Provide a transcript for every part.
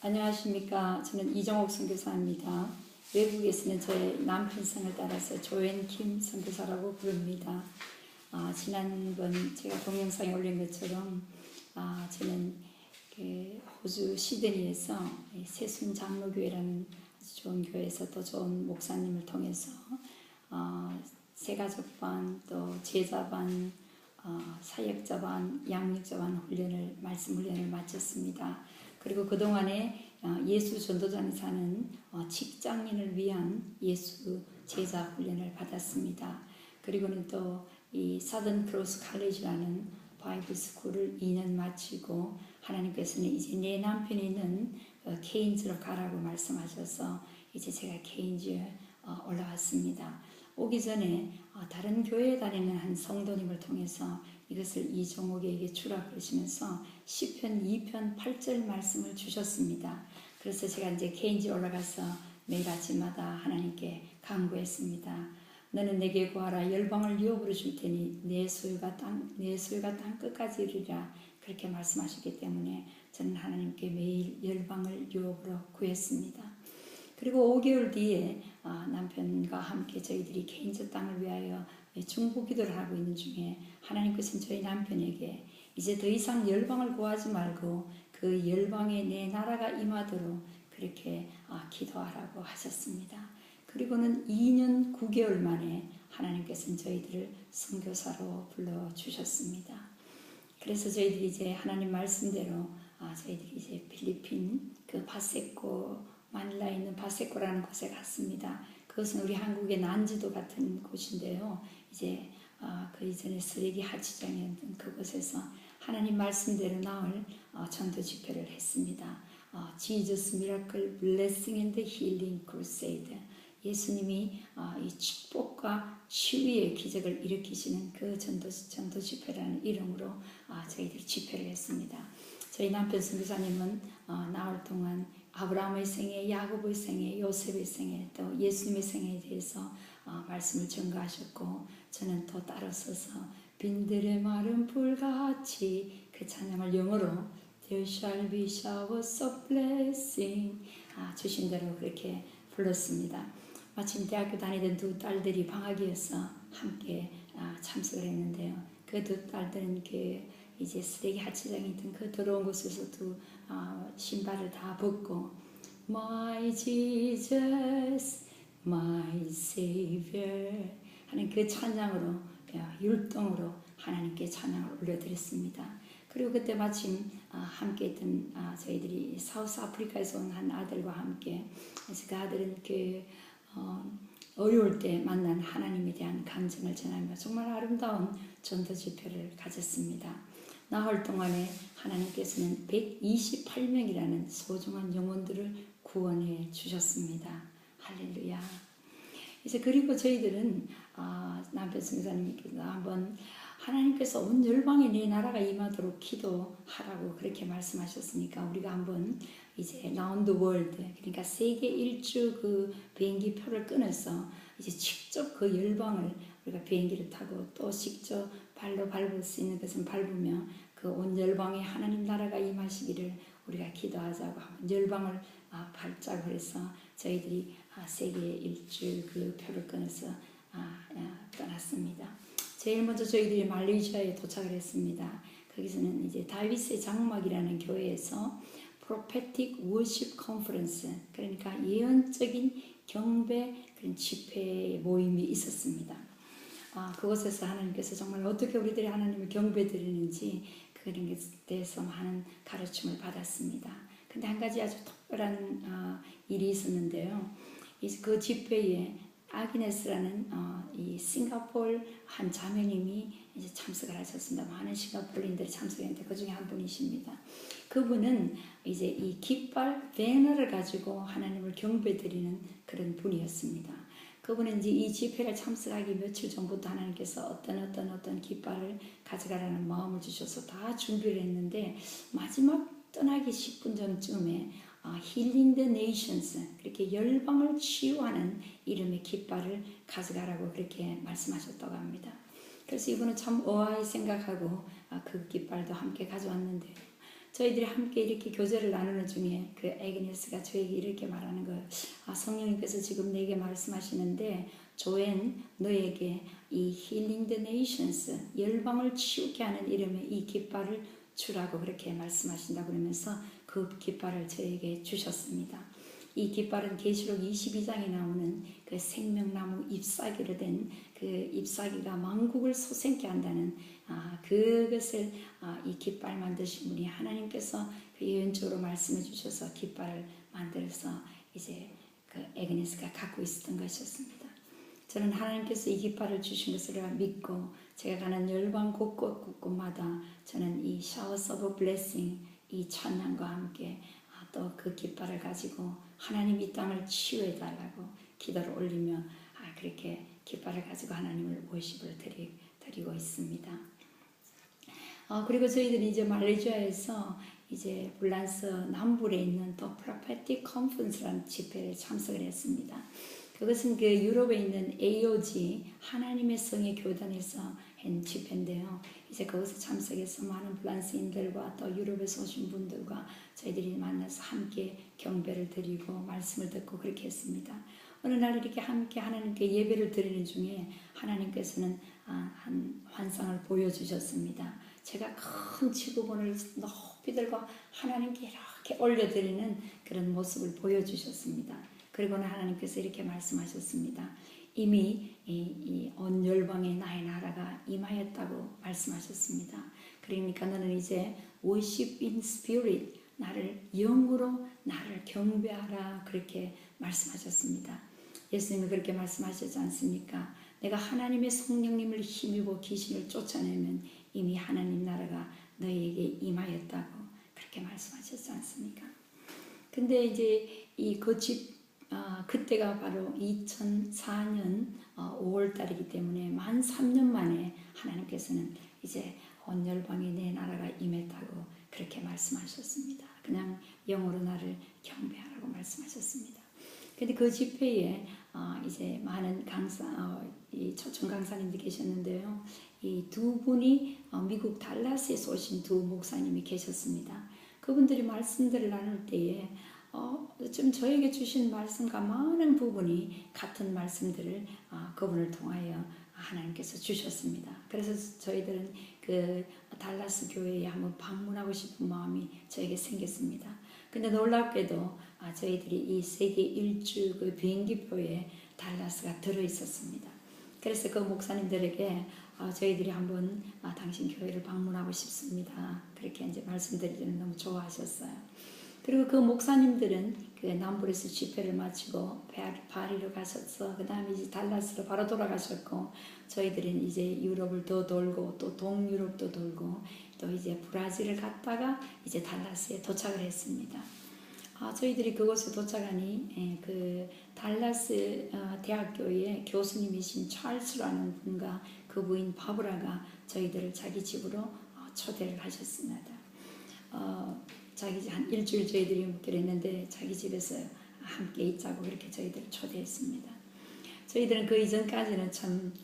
안녕하십니까. 저는 이정옥 선교사입니다. 외국에서는 저의 남편 성을 따라서 조앤 킴 선교사라고 부릅니다. 지난번 제가 동영상에 올린 것처럼 저는 호주 시드니에서 새순 장로교회라는 아주 좋은 교회에서 또 좋은 목사님을 통해서 새가족반, 또 제자반, 사역자반, 양육자반 훈련을, 말씀 훈련을 마쳤습니다. 그리고 그동안에 예수 전도단에서 하는 직장인을 위한 예수 제자 훈련을 받았습니다. 그리고는 또 이 사던 크로스 칼리지라는 바이블 스쿨을 2년 마치고 하나님께서는 이제 내 남편이 있는 케인즈로 가라고 말씀하셔서 이제 제가 케인즈에 올라왔습니다. 오기 전에 다른 교회에 다니는 한 성도님을 통해서 이것을 이종옥에게 주라 그러시면서 시편 2편 8절 말씀을 주셨습니다. 그래서 제가 이제 케인즈에 올라가서 매일 아침마다 하나님께 간구했습니다. 너는 내게 구하라. 열방을 유업으로 줄 테니 내 소유가 땅 끝까지 이르리라. 그렇게 말씀하셨기 때문에 저는 하나님께 매일 열방을 유업으로 구했습니다. 그리고 5개월 뒤에 남편과 함께 저희들이 케인즈 땅을 위하여 중보 기도를 하고 있는 중에 하나님께서는 저희 남편에게 이제 더 이상 열방을 구하지 말고 그 열방에 내 나라가 임하도록 그렇게 기도하라고 하셨습니다. 그리고는 2년 9개월 만에 하나님께서는 저희들을 선교사로 불러주셨습니다. 그래서 저희들이 이제 하나님 말씀대로 저희들이 이제 필리핀 그 바세코 마닐라에 있는 바세코라는 곳에 갔습니다. 그것은 우리 한국의 난지도 같은 곳인데요. 이제 그 이전에 쓰레기 하치장이었던 그곳에서 하나님 말씀대로 나올 전도 집회를 했습니다. Jesus Miracle Blessing and Healing Crusade. 예수님이 이 축복과 치유의 기적을 일으키시는 그 전도 집회라는 이름으로 저희들이 집회를 했습니다. 저희 남편 선교사님은 나흘 동안 아브라함의 생애, 야곱의 생애, 요셉의 생애, 또 예수님의 생애에 대해서 말씀을 전가하셨고 저는 또 따라서서 빈들의 마른 불같이 그 찬양을 영어로 There shall be showers of blessing 주신 대로 그렇게 불렀습니다. 마침 대학교 다니던 두 딸들이 방학이어서 함께 참석을 했는데요. 그 두 딸들은 이제 쓰레기 하치장에 있던 그 더러운 곳에서 두 신발을 다 벗고 My Jesus, My Savior 하는 그 찬양으로 율동으로 하나님께 찬양을 올려드렸습니다. 그리고 그때 마침 함께 있던 저희들이 사우스 아프리카에서 온 한 아들과 함께 그래서 그 아들은 어려울 때 만난 하나님에 대한 감정을 전하며 정말 아름다운 전도 집회를 가졌습니다. 나흘 동안에 하나님께서는 128명이라는 소중한 영혼들을 구원해 주셨습니다. 할렐루야. 이제 그리고 저희들은 남편 선교사님께서 한번 하나님께서 온 열방에 내 나라가 임하도록 기도하라고 그렇게 말씀하셨으니까 우리가 한번 이제 라운드 월드 그러니까 세계 일주 그 비행기 표를 끊어서 이제 직접 그 열방을 우리가 비행기를 타고 또 직접 발로 밟을 수 있는 것은 밟으며 그 온 열방에 하나님 나라가 임하시기를 우리가 기도하자고 한번 열방을 밟자고 해서 저희들이 세계 일주 그 표를 끊어서 떠났습니다. 제일 먼저 저희들이 말레이시아에 도착을 했습니다. 거기서는 이제 다비스의 장막이라는 교회에서 Prophetic Worship Conference 그러니까 예언적인 경배 그런 집회 모임이 있었습니다. 그곳에서 하나님께서 정말 어떻게 우리들이 하나님을 경배드리는지 그런 것에 대해서 많은 가르침을 받았습니다. 근데 한 가지 아주 특별한 일이 있었는데요. 그 집회에 아기네스라는 이 싱가포르 한 자매님이 이제 참석을 하셨습니다. 많은 싱가포르인들이 참석했는데 그 중에 한 분이십니다. 그분은 이제 이 깃발 배너를 가지고 하나님을 경배드리는 그런 분이었습니다. 그분은 이제 이 집회를 참석하기 며칠 전부터 하나님께서 어떤 깃발을 가져가라는 마음을 주셔서 다 준비를 했는데 마지막 떠나기 10분 전쯤에 Healing the Nations 그렇게 열방을 치유하는 이름의 깃발을 가져가라고 그렇게 말씀하셨다고 합니다. 그래서 이분은 참 의아히 생각하고 그 깃발도 함께 가져왔는데 저희들이 함께 이렇게 교제를 나누는 중에 그 애그네스가 저에게 이렇게 말하는 거예요. 성령님께서 지금 내게 말씀하시는데 조엔 너에게 이 Healing the Nations 열방을 치유케 하는 이름의 이 깃발을 주라고 그렇게 말씀하신다고 그러면서 그 깃발을 저에게 주셨습니다. 이 깃발은 계시록 22장에 나오는 그 생명나무 잎사귀로 된 그 잎사귀가 만국을 소생케 한다는 그것을 이 깃발 만드신 분이 하나님께서 그 예언적으로 말씀해 주셔서 깃발을 만들어서 이제 그 애그네스가 갖고 있었던 것이었습니다. 저는 하나님께서 이 깃발을 주신 것을 믿고 제가 가는 열방 곳곳마다 저는 이 Showers of Blessing 이 찬양과 함께 또 그 깃발을 가지고 하나님 이 땅을 치유해 달라고 기도를 올리며 그렇게 깃발을 가지고 하나님을 월십을 드리고 있습니다. 그리고 저희들이 이제 말레이시아에서 이제 불란스 남부에 있는 또 프로페틱 컨퍼런스라는 집회에 참석을 했습니다. 그것은 그 유럽에 있는 AOG 하나님의 성의 교단에서 한 집회인데요. 이제 거기서 참석해서 많은 불란스인들과 또 유럽에서 오신 분들과 저희들이 만나서 함께 경배를 드리고 말씀을 듣고 그렇게 했습니다. 어느 날 이렇게 함께 하나님께 예배를 드리는 중에 하나님께서는 한 환상을 보여주셨습니다. 제가 큰 지구본을 높이 들고 하나님께 이렇게 올려드리는 그런 모습을 보여주셨습니다. 그리고는 하나님께서 이렇게 말씀하셨습니다. 이미 온 열방에 나의 나라가 임하였다고 말씀하셨습니다. 그러니까 너는 이제 worship in spirit, 나를 영으로 나를 경배하라 그렇게 말씀하셨습니다. 예수님이 그렇게 말씀하셨지 않습니까? 내가 하나님의 성령님을 힘입어 귀신을 쫓아내면 이미 하나님 나라가 너희에게 임하였다고 그렇게 말씀하셨지 않습니까? 근데 이제 그때가 바로 2004년 5월 달이기 때문에 만 3년 만에 하나님께서는 이제 온 열방에 내 나라가 임했다고 그렇게 말씀하셨습니다. 그냥 영으로 나를 경배하라고 말씀하셨습니다. 근데 그 집회에 이제 많은 초청 강사님들이 계셨는데요. 이 두 분이 미국 달라스에서 오신 두 목사님이 계셨습니다. 그분들이 말씀들을 나눌 때에 좀 저에게 주신 말씀과 많은 부분이 같은 말씀들을 그분을 통하여 하나님께서 주셨습니다. 그래서 저희들은 그 달라스 교회에 한번 방문하고 싶은 마음이 저에게 생겼습니다. 근데 놀랍게도 저희들이 이 세계 일주 그 비행기표에 달라스가 들어있었습니다. 그래서 그 목사님들에게 저희들이 한번 당신 교회를 방문하고 싶습니다. 그렇게 이제 말씀드리기는 너무 좋아하셨어요. 그리고 그 목사님들은 그 남부에서 집회를 마치고 파리로 가셔서 그 다음에 이제 달라스로 바로 돌아가셨고 저희들은 이제 유럽을 더 돌고 또 동유럽도 돌고 또 이제 브라질을 갔다가 이제 달라스에 도착을 했습니다. 저희들이 그곳에 도착하니 그 달라스 대학교의 교수님이신 찰스라는 분과 그 부인 바브라가 저희들을 자기 집으로 초대를 하셨습니다. 한 일주일 저희들이 묵기로 했는데 자기 집에서 함께 있자고 그렇게 저희들을 초대했습니다. 저희들은 그 이전까지는 참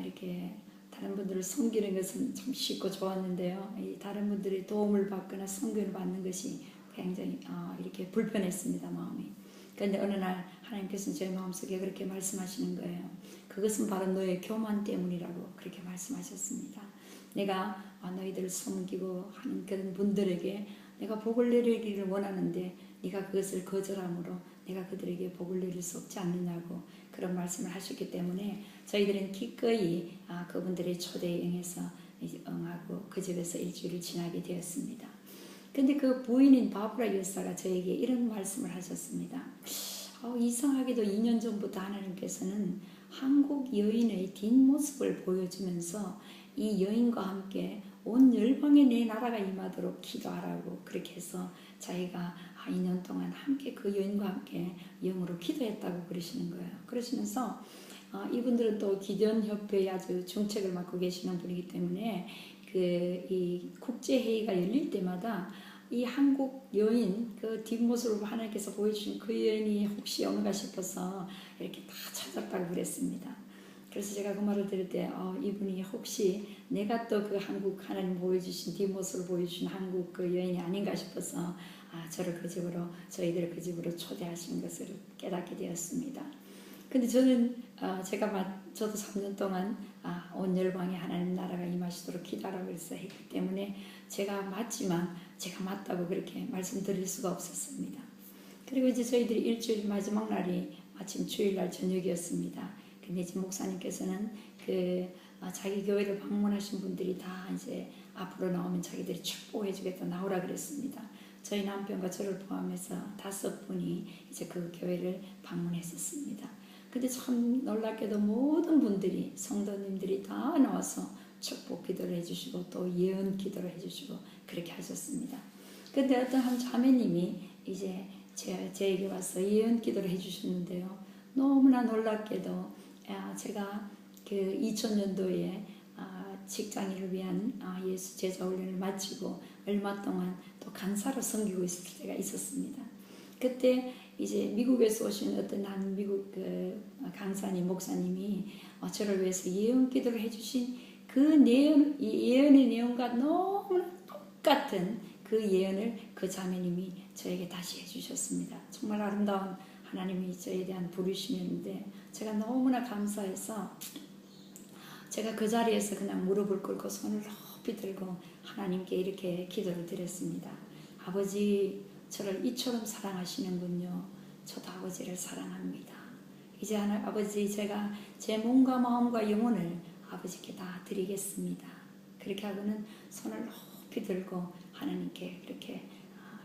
이렇게 다른 분들을 섬기는 것은 참 쉽고 좋았는데요. 다른 분들의 도움을 받거나 섬김을 받는 것이 굉장히 이렇게 불편했습니다, 마음이. 그런데 어느 날 하나님께서는 제 마음속에 그렇게 말씀하시는 거예요. 그것은 바로 너의 교만 때문이라고 그렇게 말씀하셨습니다. 내가 너희들을 섬기고 하는 그런 분들에게 내가 복을 내리기를 원하는데 네가 그것을 거절함으로 내가 그들에게 복을 내릴 수 없지 않느냐고 그런 말씀을 하셨기 때문에 저희들은 기꺼이 그분들의 초대에 응해서 응하고 그 집에서 일주일을 지나게 되었습니다. 근데 그 부인인 바브라 여사가 저에게 이런 말씀을 하셨습니다. 이상하게도 2년 전부터 하나님께서는 한국 여인의 뒷모습을 보여주면서 이 여인과 함께 온 열방에 내 나라가 임하도록 기도하라고 그렇게 해서 자기가 2년 동안 함께 그 여인과 함께 영으로 기도했다고 그러시는 거예요. 그러시면서 이분들은 또 기도원 협회에 아주 중책을 맡고 계시는 분이기 때문에 이 국제회의가 열릴 때마다 이 한국 여인 그 뒷모습을 하나님께서 보여주신 그 여인이 혹시 어느가 싶어서 이렇게 다 찾았다고 그랬습니다. 그래서 제가 그 말을 들을 때 이분이 혹시 내가 또 그 한국 하나님 보여주신 뒷모습을 보여주신 한국 그 여인이 아닌가 싶어서 저를 그 집으로 저희들을 그 집으로 초대하신 것을 깨닫게 되었습니다. 근데 저는 저도 3년 동안 온 열방에 하나님 나라가 임하시도록 기도하라고 해서 했기 때문에 제가 맞지만 제가 맞다고 그렇게 말씀드릴 수가 없었습니다. 그리고 이제 저희들이 일주일 마지막 날이 마침 주일날 저녁이었습니다. 근데 이제 목사님께서는 자기 교회를 방문하신 분들이 다 이제 앞으로 나오면 자기들이 축복해 주겠다 나오라 그랬습니다. 저희 남편과 저를 포함해서 5분이 이제 그 교회를 방문했었습니다. 근데 참 놀랍게도 모든 분들이 성도님들이 다 나와서 축복 기도를 해주시고 또 예언 기도를 해주시고 그렇게 하셨습니다. 근데 어떤 한 자매님이 이제 저에게 와서 예언 기도를 해주셨는데요. 너무나 놀랍게도 제가 그 2000년도에 직장인을 위한 예수 제자 훈련을 마치고 얼마 동안 또 간사로 섬기고 있을 때가 있었습니다. 그때 이제 미국에서 오신 어떤 한 미국 강사님 목사님이 저를 위해서 예언 기도를 해주신 그 예언의 내용과 너무나 똑같은 그 예언을 그 자매님이 저에게 다시 해주셨습니다. 정말 아름다운 하나님이 저에 대한 부르심이었는데 제가 너무나 감사해서 제가 그 자리에서 그냥 무릎을 꿇고 손을 높이 들고 하나님께 이렇게 기도를 드렸습니다. 아버지, 저를 이처럼 사랑하시는군요. 저도 아버지를 사랑합니다. 이제 아버지, 제가 제 몸과 마음과 영혼을 아버지께 다 드리겠습니다. 그렇게 하고는 손을 높이 들고 하나님께 그렇게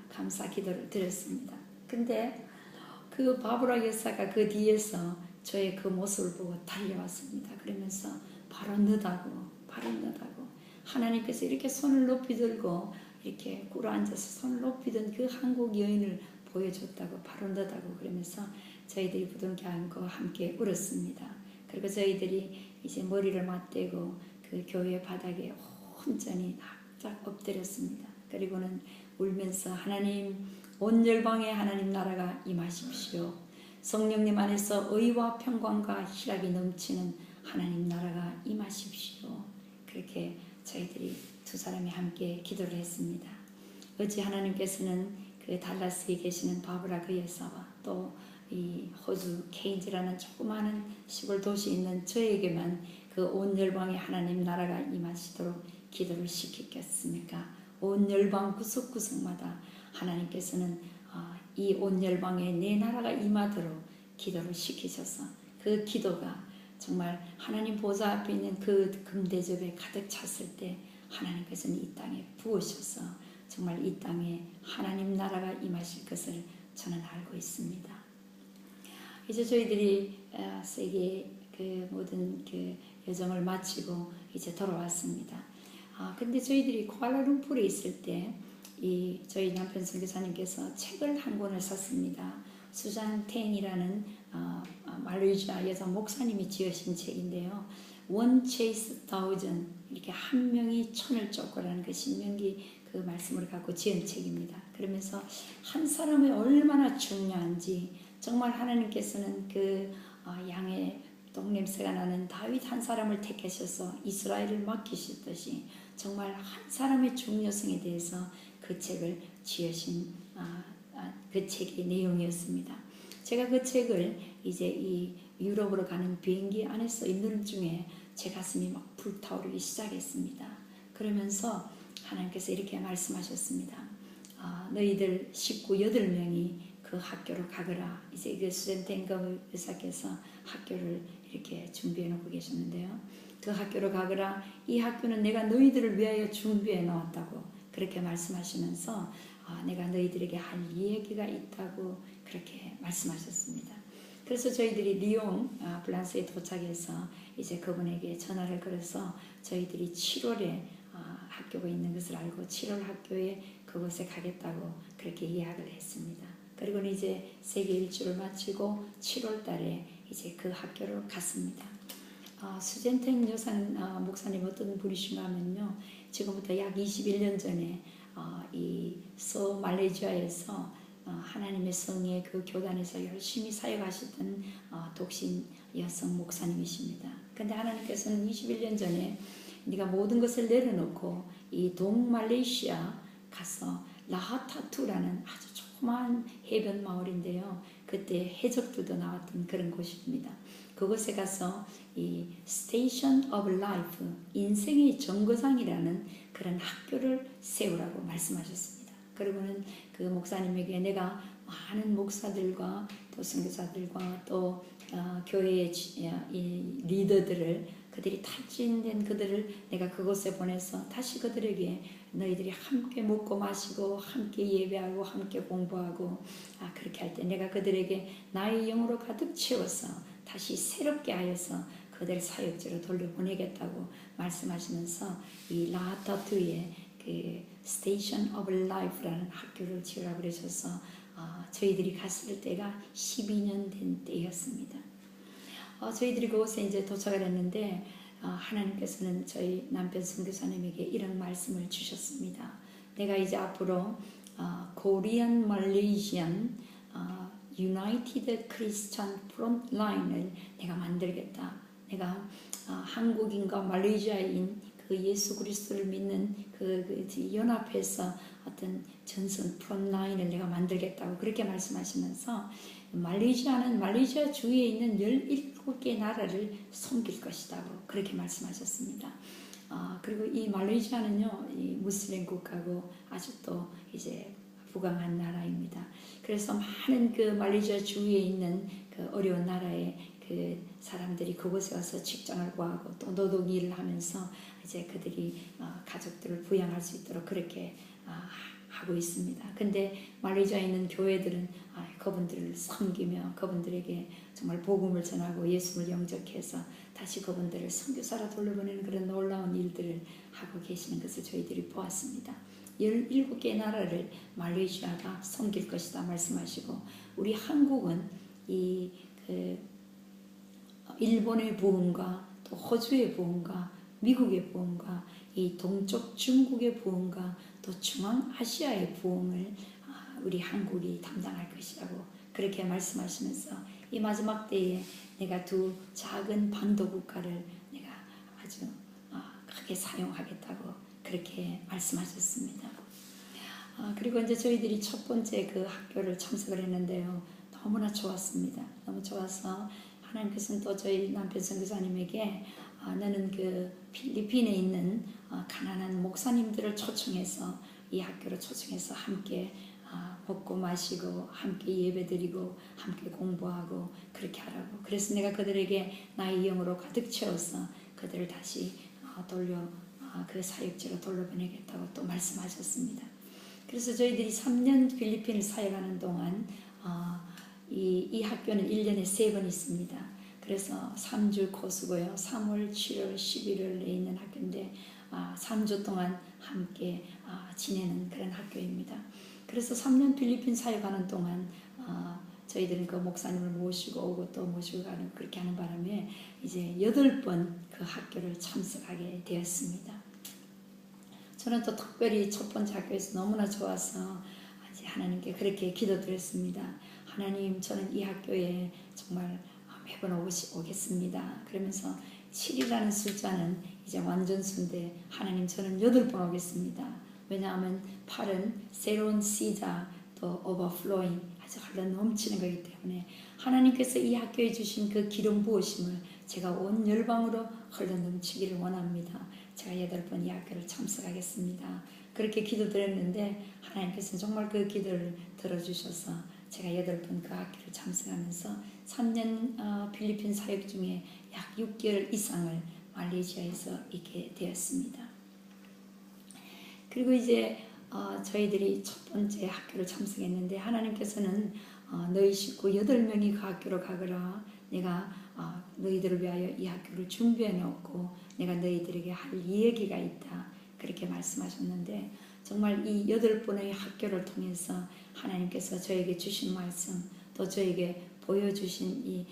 감사 기도를 드렸습니다. 근데 그 바브라 여사가 그 뒤에서 저의 그 모습을 보고 달려왔습니다. 그러면서 바로 너다고 하나님께서 이렇게 손을 높이 들고 이렇게 꿇어앉아서 손을 높이 든 그 한국 여인을 보여줬다고 바로 너다고 그러면서 저희들이 부둥켜 안고 함께 울었습니다. 그리고 저희들이 이제 머리를 맞대고 그 교회 바닥에 온전히 납작 엎드렸습니다. 그리고는 울면서 하나님, 온 열방에 하나님 나라가 임하십시오. 성령님 안에서 의와 평강과 희락이 넘치는 하나님 나라가 임하십시오. 그렇게 저희들이 두 사람이 함께 기도를 했습니다. 어제 하나님께서는 그 달라스에 계시는 바브라 그 여사와 또 이 호주 케인즈라는 조그마한 시골 도시에 있는 저에게만 그 온 열방에 하나님 나라가 임하시도록 기도를 시키겠습니까? 온 열방 구석구석마다 하나님께서는 이 온 열방에 내 나라가 임하도록 기도를 시키셔서 그 기도가 정말 하나님 보좌 앞에 있는 그 금대접에 가득 찼을 때 하나님께서는 이 땅에 부으셔서 정말 이 땅에 하나님 나라가 임하실 것을 저는 알고 있습니다. 이제 저희들이 세계 그 모든 그 여정을 마치고 이제 돌아왔습니다. 근데 저희들이 쿠알라룸푸르에 있을 때 저희 남편 선교사님께서 책을 한 권을 샀습니다. 수잔 탱이라는 말레이시아 여자 목사님이 지으신 책인데요. One chase thousand, 이렇게 한 명이 천을 쫓고라는 그 신명기 그 말씀을 갖고 지은 책입니다. 그러면서 한 사람이 얼마나 중요한지 정말 하나님께서는 그 양의 똥냄새가 나는 다윗 한 사람을 택하셔서 이스라엘을 맡기셨듯이 정말 한 사람의 중요성에 대해서 그 책을 지으신 그 책의 내용이었습니다. 제가 그 책을 이제 이 유럽으로 가는 비행기 안에서 읽는 중에 제 가슴이 막 불타오르기 시작했습니다. 그러면서 하나님께서 이렇게 말씀하셨습니다. 너희들 식구 8명이 그 학교로 가거라. 이제 그 수젠탱거 의사께서 학교를 이렇게 준비해 놓고 계셨는데요. 그 학교로 가거라. 이 학교는 내가 너희들을 위하여 준비해 놓았다고 그렇게 말씀하시면서 내가 너희들에게 할 얘기가 있다고 그렇게 말씀하셨습니다. 그래서 저희들이 리옹 프랑스에 도착해서 이제 그분에게 전화를 걸어서 저희들이 7월에 학교가 있는 것을 알고 7월 학교에 그곳에 가겠다고 그렇게 예약을 했습니다. 그리고 이제 세계 일주를 마치고 7월 달에 이제 그 학교로 갔습니다. 수젠탱 여산 목사님 어떤 분이신가 하면요. 지금부터 약 21년 전에 이 말레이시아에서 하나님의 성의 그 교단에서 열심히 사역하시던 독신 여성 목사님이십니다. 근데 하나님께서는 21년 전에 네가 모든 것을 내려놓고 이 동말레이시아 가서 라하타투라는 아주 조그마한 해변 마을인데요. 그때 해적들도 나왔던 그런 곳입니다. 그곳에 가서 이 Station of Life, 인생의 정거장이라는 그런 학교를 세우라고 말씀하셨습니다. 그리고는 그 목사님에게 내가 많은 목사들과 또 선교사들과 또 교회의 이 리더들을 그들이 탈진된 그들을 내가 그곳에 보내서 다시 그들에게 너희들이 함께 먹고 마시고 함께 예배하고 함께 공부하고 그렇게 할 때 내가 그들에게 나의 영으로 가득 채워서 다시 새롭게 하여서 그들을 사역지로 돌려보내겠다고 말씀하시면서 이 라하타투의 그 Station of Life라는 학교를 지으라고 그러셔서 저희들이 갔을 때가 12년 된 때였습니다. 저희들이 그곳에 이제 도착을 했는데 하나님께서는 저희 남편 선교사님에게 이런 말씀을 주셨습니다. 내가 이제 앞으로 Korean Malaysian United Christian Frontline을 내가 만들겠다. 내가 한국인과 말레이시아인 그 예수 그리스도를 믿는 그 연합해서 어떤 전선 프론라인을 내가 만들겠다고 그렇게 말씀하시면서 말레이시아는 말레이시아 주위에 있는 17개 나라를 섬길 것이라고 그렇게 말씀하셨습니다. 그리고 이 말레이시아는요, 이 무슬림 국가고 아주 또 이제 부강한 나라입니다. 그래서 많은 그 말레이시아 주위에 있는 그 어려운 나라의 그 사람들이 그곳에 와서 직장을 구하고 또 노동 일을 하면서 이제 그들이 가족들을 부양할 수 있도록 그렇게 하고 있습니다. 근데 말레이시아에 있는 교회들은 그분들을 섬기며 그분들에게 정말 복음을 전하고 예수를 영접해서 다시 그분들을 선교사로 돌려보내는 그런 놀라운 일들을 하고 계시는 것을 저희들이 보았습니다. 17개 나라를 말레이시아가 섬길 것이다 말씀하시고 우리 한국은 이 일본의 부흥과 또 호주의 부흥과 미국의 부흥과 이 동쪽 중국의 부흥과 또 중앙아시아의 부흥을 우리 한국이 담당할 것이라고 그렇게 말씀하시면서 이 마지막 때에 내가 두 작은 반도 국가를 내가 아주 크게 사용하겠다고 그렇게 말씀하셨습니다. 그리고 이제 저희들이 첫 번째 그 학교를 참석을 했는데요. 너무나 좋았습니다. 너무 좋아서 하나님께서는 또 저희 남편 선교사님에게 너는 그 필리핀에 있는 가난한 목사님들을 초청해서 이 학교로 초청해서 함께 먹고 마시고 함께 예배드리고 함께 공부하고 그렇게 하라고. 그래서 내가 그들에게 나의 영으로 가득 채워서 그들을 다시 그 사역지로 돌려보내겠다고 또 말씀하셨습니다. 그래서 저희들이 3년 필리핀을 사역하는 동안 이 학교는 1년에 3번 있습니다. 그래서 3주 코스고요. 3월, 7월, 11월에 있는 학교인데 3주 동안 함께 지내는 그런 학교입니다. 그래서 3년 필리핀 사역하는 동안 저희들은 그 목사님을 모시고 오고 또 모시고 가는 그렇게 하는 바람에 이제 8번 그 학교를 참석하게 되었습니다. 저는 또 특별히 첫 번째 학교에서 너무나 좋아서 하나님께 그렇게 기도드렸습니다. 하나님, 저는 이 학교에 정말 매번 오겠습니다. 그러면서 7이라는 숫자는 이제 완전수인데 하나님, 저는 8번 오겠습니다. 왜냐하면 8은 새로운 시작 또 오버플로잉 아주 흘러 넘치는 거기 때문에 하나님께서 이 학교에 주신 그 기름 부으심을 제가 온 열방으로 흘러 넘치기를 원합니다. 제가 8번 이 학교를 참석하겠습니다. 그렇게 기도드렸는데 하나님께서 정말 그 기도를 들어주셔서 제가 8번 그 학교를 참석하면서 3년 필리핀 사역 중에 약 6개월 이상을 말레이시아에서 있게 되었습니다. 그리고 이제 저희들이 첫 번째 학교를 참석했는데 하나님께서는 너희 식구 8명이 그 학교로 가거라. 내가 너희들을 위하여 이 학교를 준비해 놓고 내가 너희들에게 할 이야기가 있다. 그렇게 말씀하셨는데 정말 이 8번의 학교를 통해서 하나님께서 저에게 주신 말씀 또 저에게 보여주신 이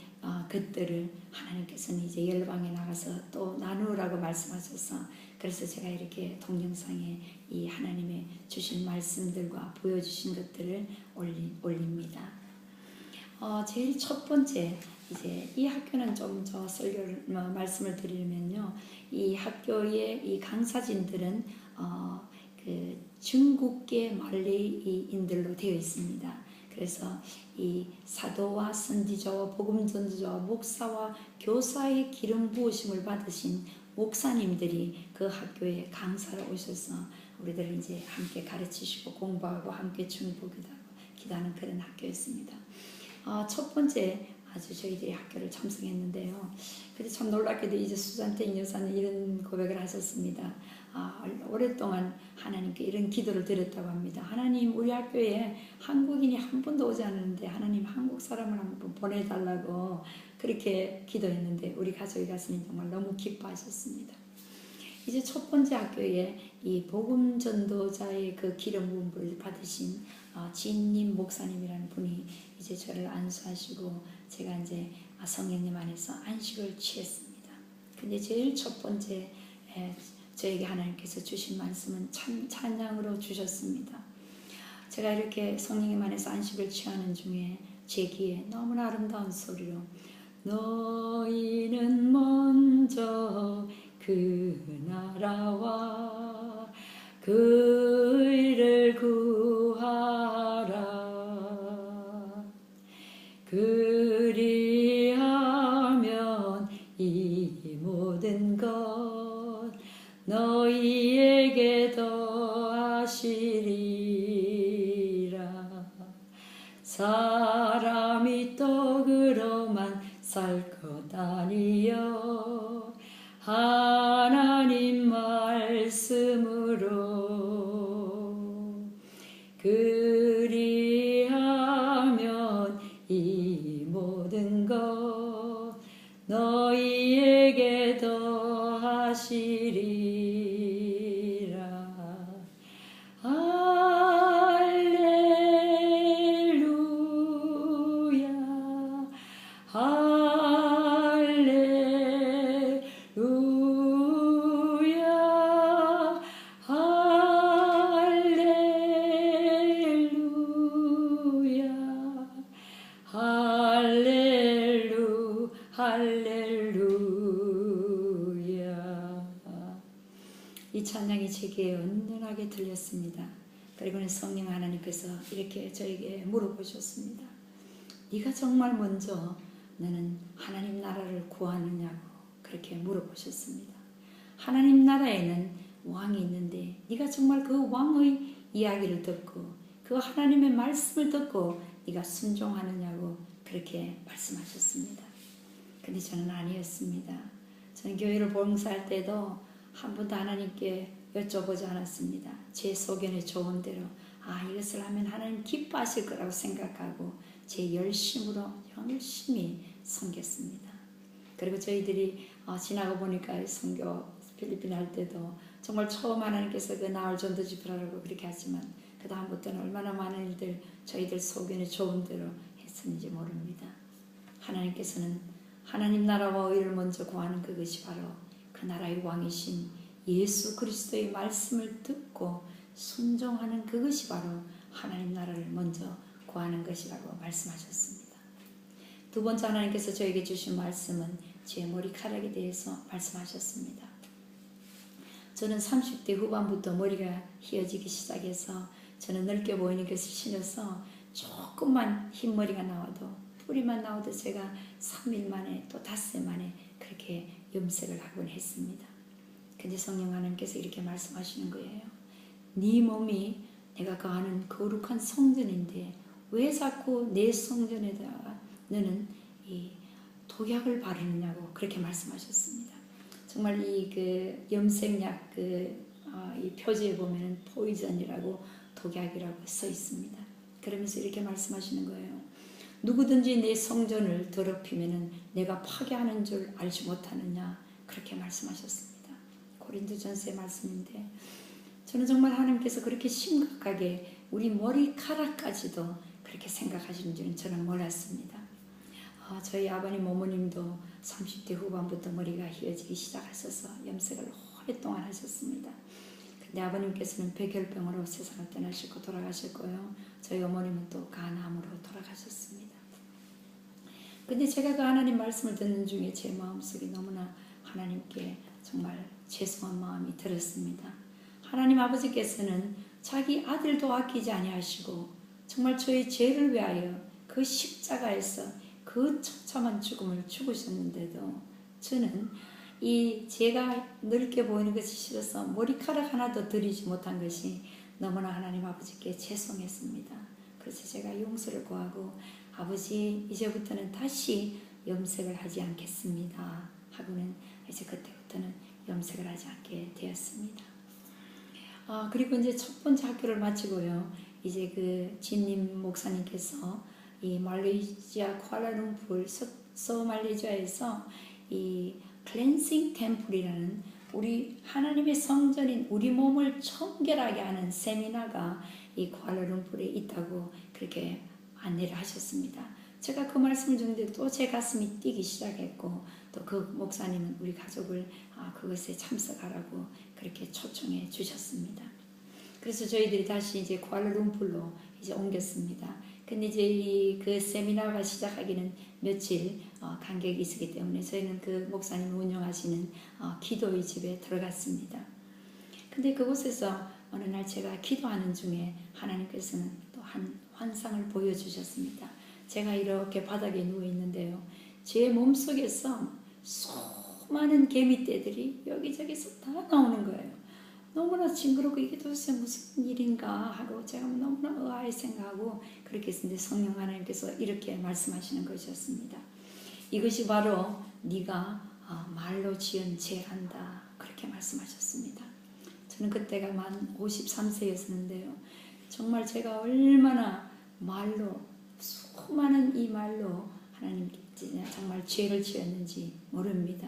것들을 하나님께서는 이제 열방에 나가서 또 나누라고 말씀하셔서 그래서 제가 이렇게 동영상에 이 하나님의 주신 말씀들과 보여주신 것들을 올립니다. 제일 첫 번째 이제 이 학교는 좀 저 설교를 말씀을 드리면요, 이 학교의 이 강사진들은 그 중국계 말레이인들로 되어 있습니다. 그래서 이 사도와 선지자와 복음 전도자와 목사와 교사의 기름 부으심을 받으신 목사님들이 그 학교에 강사로 오셔서 우리들을 이제 함께 가르치시고 공부하고 함께 기도하는 그런 학교였습니다. 첫 번째 아주 저희들이 학교를 참석했는데요. 근데 참 놀랍게도 이제 수잔택 여사는 이런 고백을 하셨습니다. 오랫동안 하나님께 이런 기도를 드렸다고 합니다. 하나님, 우리 학교에 한국인이 한 번도 오지 않았는데 하나님 한국 사람을 한번 보내달라고 그렇게 기도했는데 우리 가족이 갔으니 정말 너무 기뻐하셨습니다. 이제 첫 번째 학교에 이 복음 전도자의 그 기름 부음을 받으신 진님 목사님이라는 분이 이제 저를 안수하시고 제가 이제 성령님 안에서 안식을 취했습니다. 근데 제일 첫 번째 저에게 하나님께서 주신 말씀은 찬양으로 주셨습니다. 제가 이렇게 성령님 안에서 안식을 취하는 중에 제 귀에 너무나 아름다운 소리로 너희는 먼저 그 나라와 그 의를 구하라. 그리하면 이 모든 것 너희에게 더하시리라. 사람이 떡으로만 살 것 아니요 하나님 말씀으로. 그리하면 이 모든 것 너희에게 더하시리라. 할렐루야 할렐루야 할렐루야 할렐루야. 이 찬양이 제게 은은하게 들렸습니다. 그리고는 성령 하나님께서 이렇게 저에게 물어보셨습니다. 네가 정말 먼저 너는 하나님 나라를 구하느냐고 그렇게 물어보셨습니다. 하나님 나라에는 왕이 있는데 네가 정말 그 왕의 이야기를 듣고 그 하나님의 말씀을 듣고 네가 순종하느냐고 그렇게 말씀하셨습니다. 근데 저는 아니었습니다. 저는 교회를 봉사할 때도 한 번도 하나님께 여쭤보지 않았습니다. 제 소견에 좋은 대로 이것을 하면 하나님 기뻐하실 거라고 생각하고 제 열심으로 열심히 섬겼습니다. 그리고 저희들이 지나고 보니까 선교 필리핀 할 때도 정말 처음 하나님께서 그 나흘 전도 집회라고 그렇게 하지만 그 다음부터는 얼마나 많은 일들 저희들 소견에 좋은 대로 했었는지 모릅니다. 하나님께서는 하나님 나라와 의를 먼저 구하는 그것이 바로 그 나라의 왕이신 예수 그리스도의 말씀을 듣고 순종하는 그것이 바로 하나님 나라를 먼저 구하는 것이라고 말씀하셨습니다. 두 번째 하나님께서 저에게 주신 말씀은 제 머리카락에 대해서 말씀하셨습니다. 저는 30대 후반부터 머리가 휘어지기 시작해서 저는 넓게 보이는 것을 신어서 조금만 흰머리가 나와도 뿌리만 나와도 제가 3일 만에 또 닷새 만에 그렇게 염색을 하곤 했습니다. 근데 성령 하나님께서 이렇게 말씀하시는 거예요. 네 몸이 내가 거하는 거룩한 성전인데 왜 자꾸 내 성전에다가 너는 이 독약을 바르느냐고 그렇게 말씀하셨습니다. 정말 이 그 염색약 이 표지에 보면은 포이전이라고 독약이라고 써 있습니다. 그러면서 이렇게 말씀하시는 거예요. 누구든지 내 성전을 더럽히면은 내가 파괴하는 줄 알지 못하느냐 그렇게 말씀하셨습니다. 고린도전서의 말씀인데 저는 정말 하나님께서 그렇게 심각하게 우리 머리카락까지도 그렇게 생각하시는 줄은 저는 몰랐습니다. 저희 아버님 어머님도 30대 후반부터 머리가 휘어지기 시작하셔서 염색을 오랫동안 하셨습니다. 근데 아버님께서는 백혈병으로 세상을 떠나시고 돌아가셨고요. 저희 어머님은 또 간암으로 돌아가셨습니다. 근데 제가 그 하나님 말씀을 듣는 중에 제 마음속에 너무나 하나님께 정말 죄송한 마음이 들었습니다. 하나님 아버지께서는 자기 아들도 아끼지 아니하시고 정말 저의 죄를 위하여 그 십자가에서 그 처참한 죽음을 죽으셨는데도 저는 이 제가 넓게 보이는 것이 싫어서 머리카락 하나도 들이지 못한 것이 너무나 하나님 아버지께 죄송했습니다. 그래서 제가 용서를 구하고 아버지 이제부터는 다시 염색을 하지 않겠습니다 하고는 이제 그때부터는 염색을 하지 않게 되었습니다. 그리고 이제 첫 번째 학교를 마치고요. 이제 그 진님 목사님께서 이 말레이시아 쿠알라룸푸르 서말레이시아에서 이 클렌싱 템플이라는 우리 하나님의 성전인 우리 몸을 청결하게 하는 세미나가 이 쿠알라룸푸르에 있다고 그렇게 안내를 하셨습니다. 제가 그 말씀을 듣는데 또 제 가슴이 뛰기 시작했고 또 그 목사님은 우리 가족을 그것에 참석하라고 그렇게 초청해 주셨습니다. 그래서 저희들이 다시 이제 쿠알라룸푸르로 이제 옮겼습니다. 근데 이제 그 세미나가 시작하기는 며칠 간격이 있었기 때문에 저희는 그 목사님이 운영하시는 기도의 집에 들어갔습니다. 근데 그곳에서 어느 날 제가 기도하는 중에 하나님께서는 또 한 환상을 보여주셨습니다. 제가 이렇게 바닥에 누워 있는데요. 제 몸속에서 수많은 개미떼들이 여기저기서 다 나오는 거예요. 너무나 징그럽고 이게 도대체 무슨 일인가 하고 제가 너무나 의아해 생각하고 그렇게 했는데 성령 하나님께서 이렇게 말씀하시는 것이었습니다. 이것이 바로 네가 말로 지은 죄란다 그렇게 말씀하셨습니다. 저는 그때가 만 53세였는데요. 정말 제가 얼마나 말로 수많은 이 말로 하나님께 정말 죄를 지었는지 모릅니다.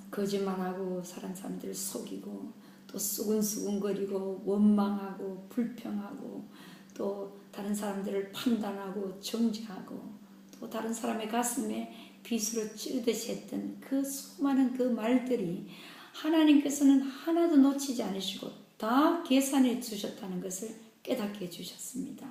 거짓말하고 사람들을 속이고 또 수근수근거리고 원망하고 불평하고 또 다른 사람들을 판단하고 정죄하고 또 다른 사람의 가슴에 빗으로 찌르듯이 했던 그 수많은 그 말들이 하나님께서는 하나도 놓치지 않으시고 다 계산해 주셨다는 것을 깨닫게 해주셨습니다.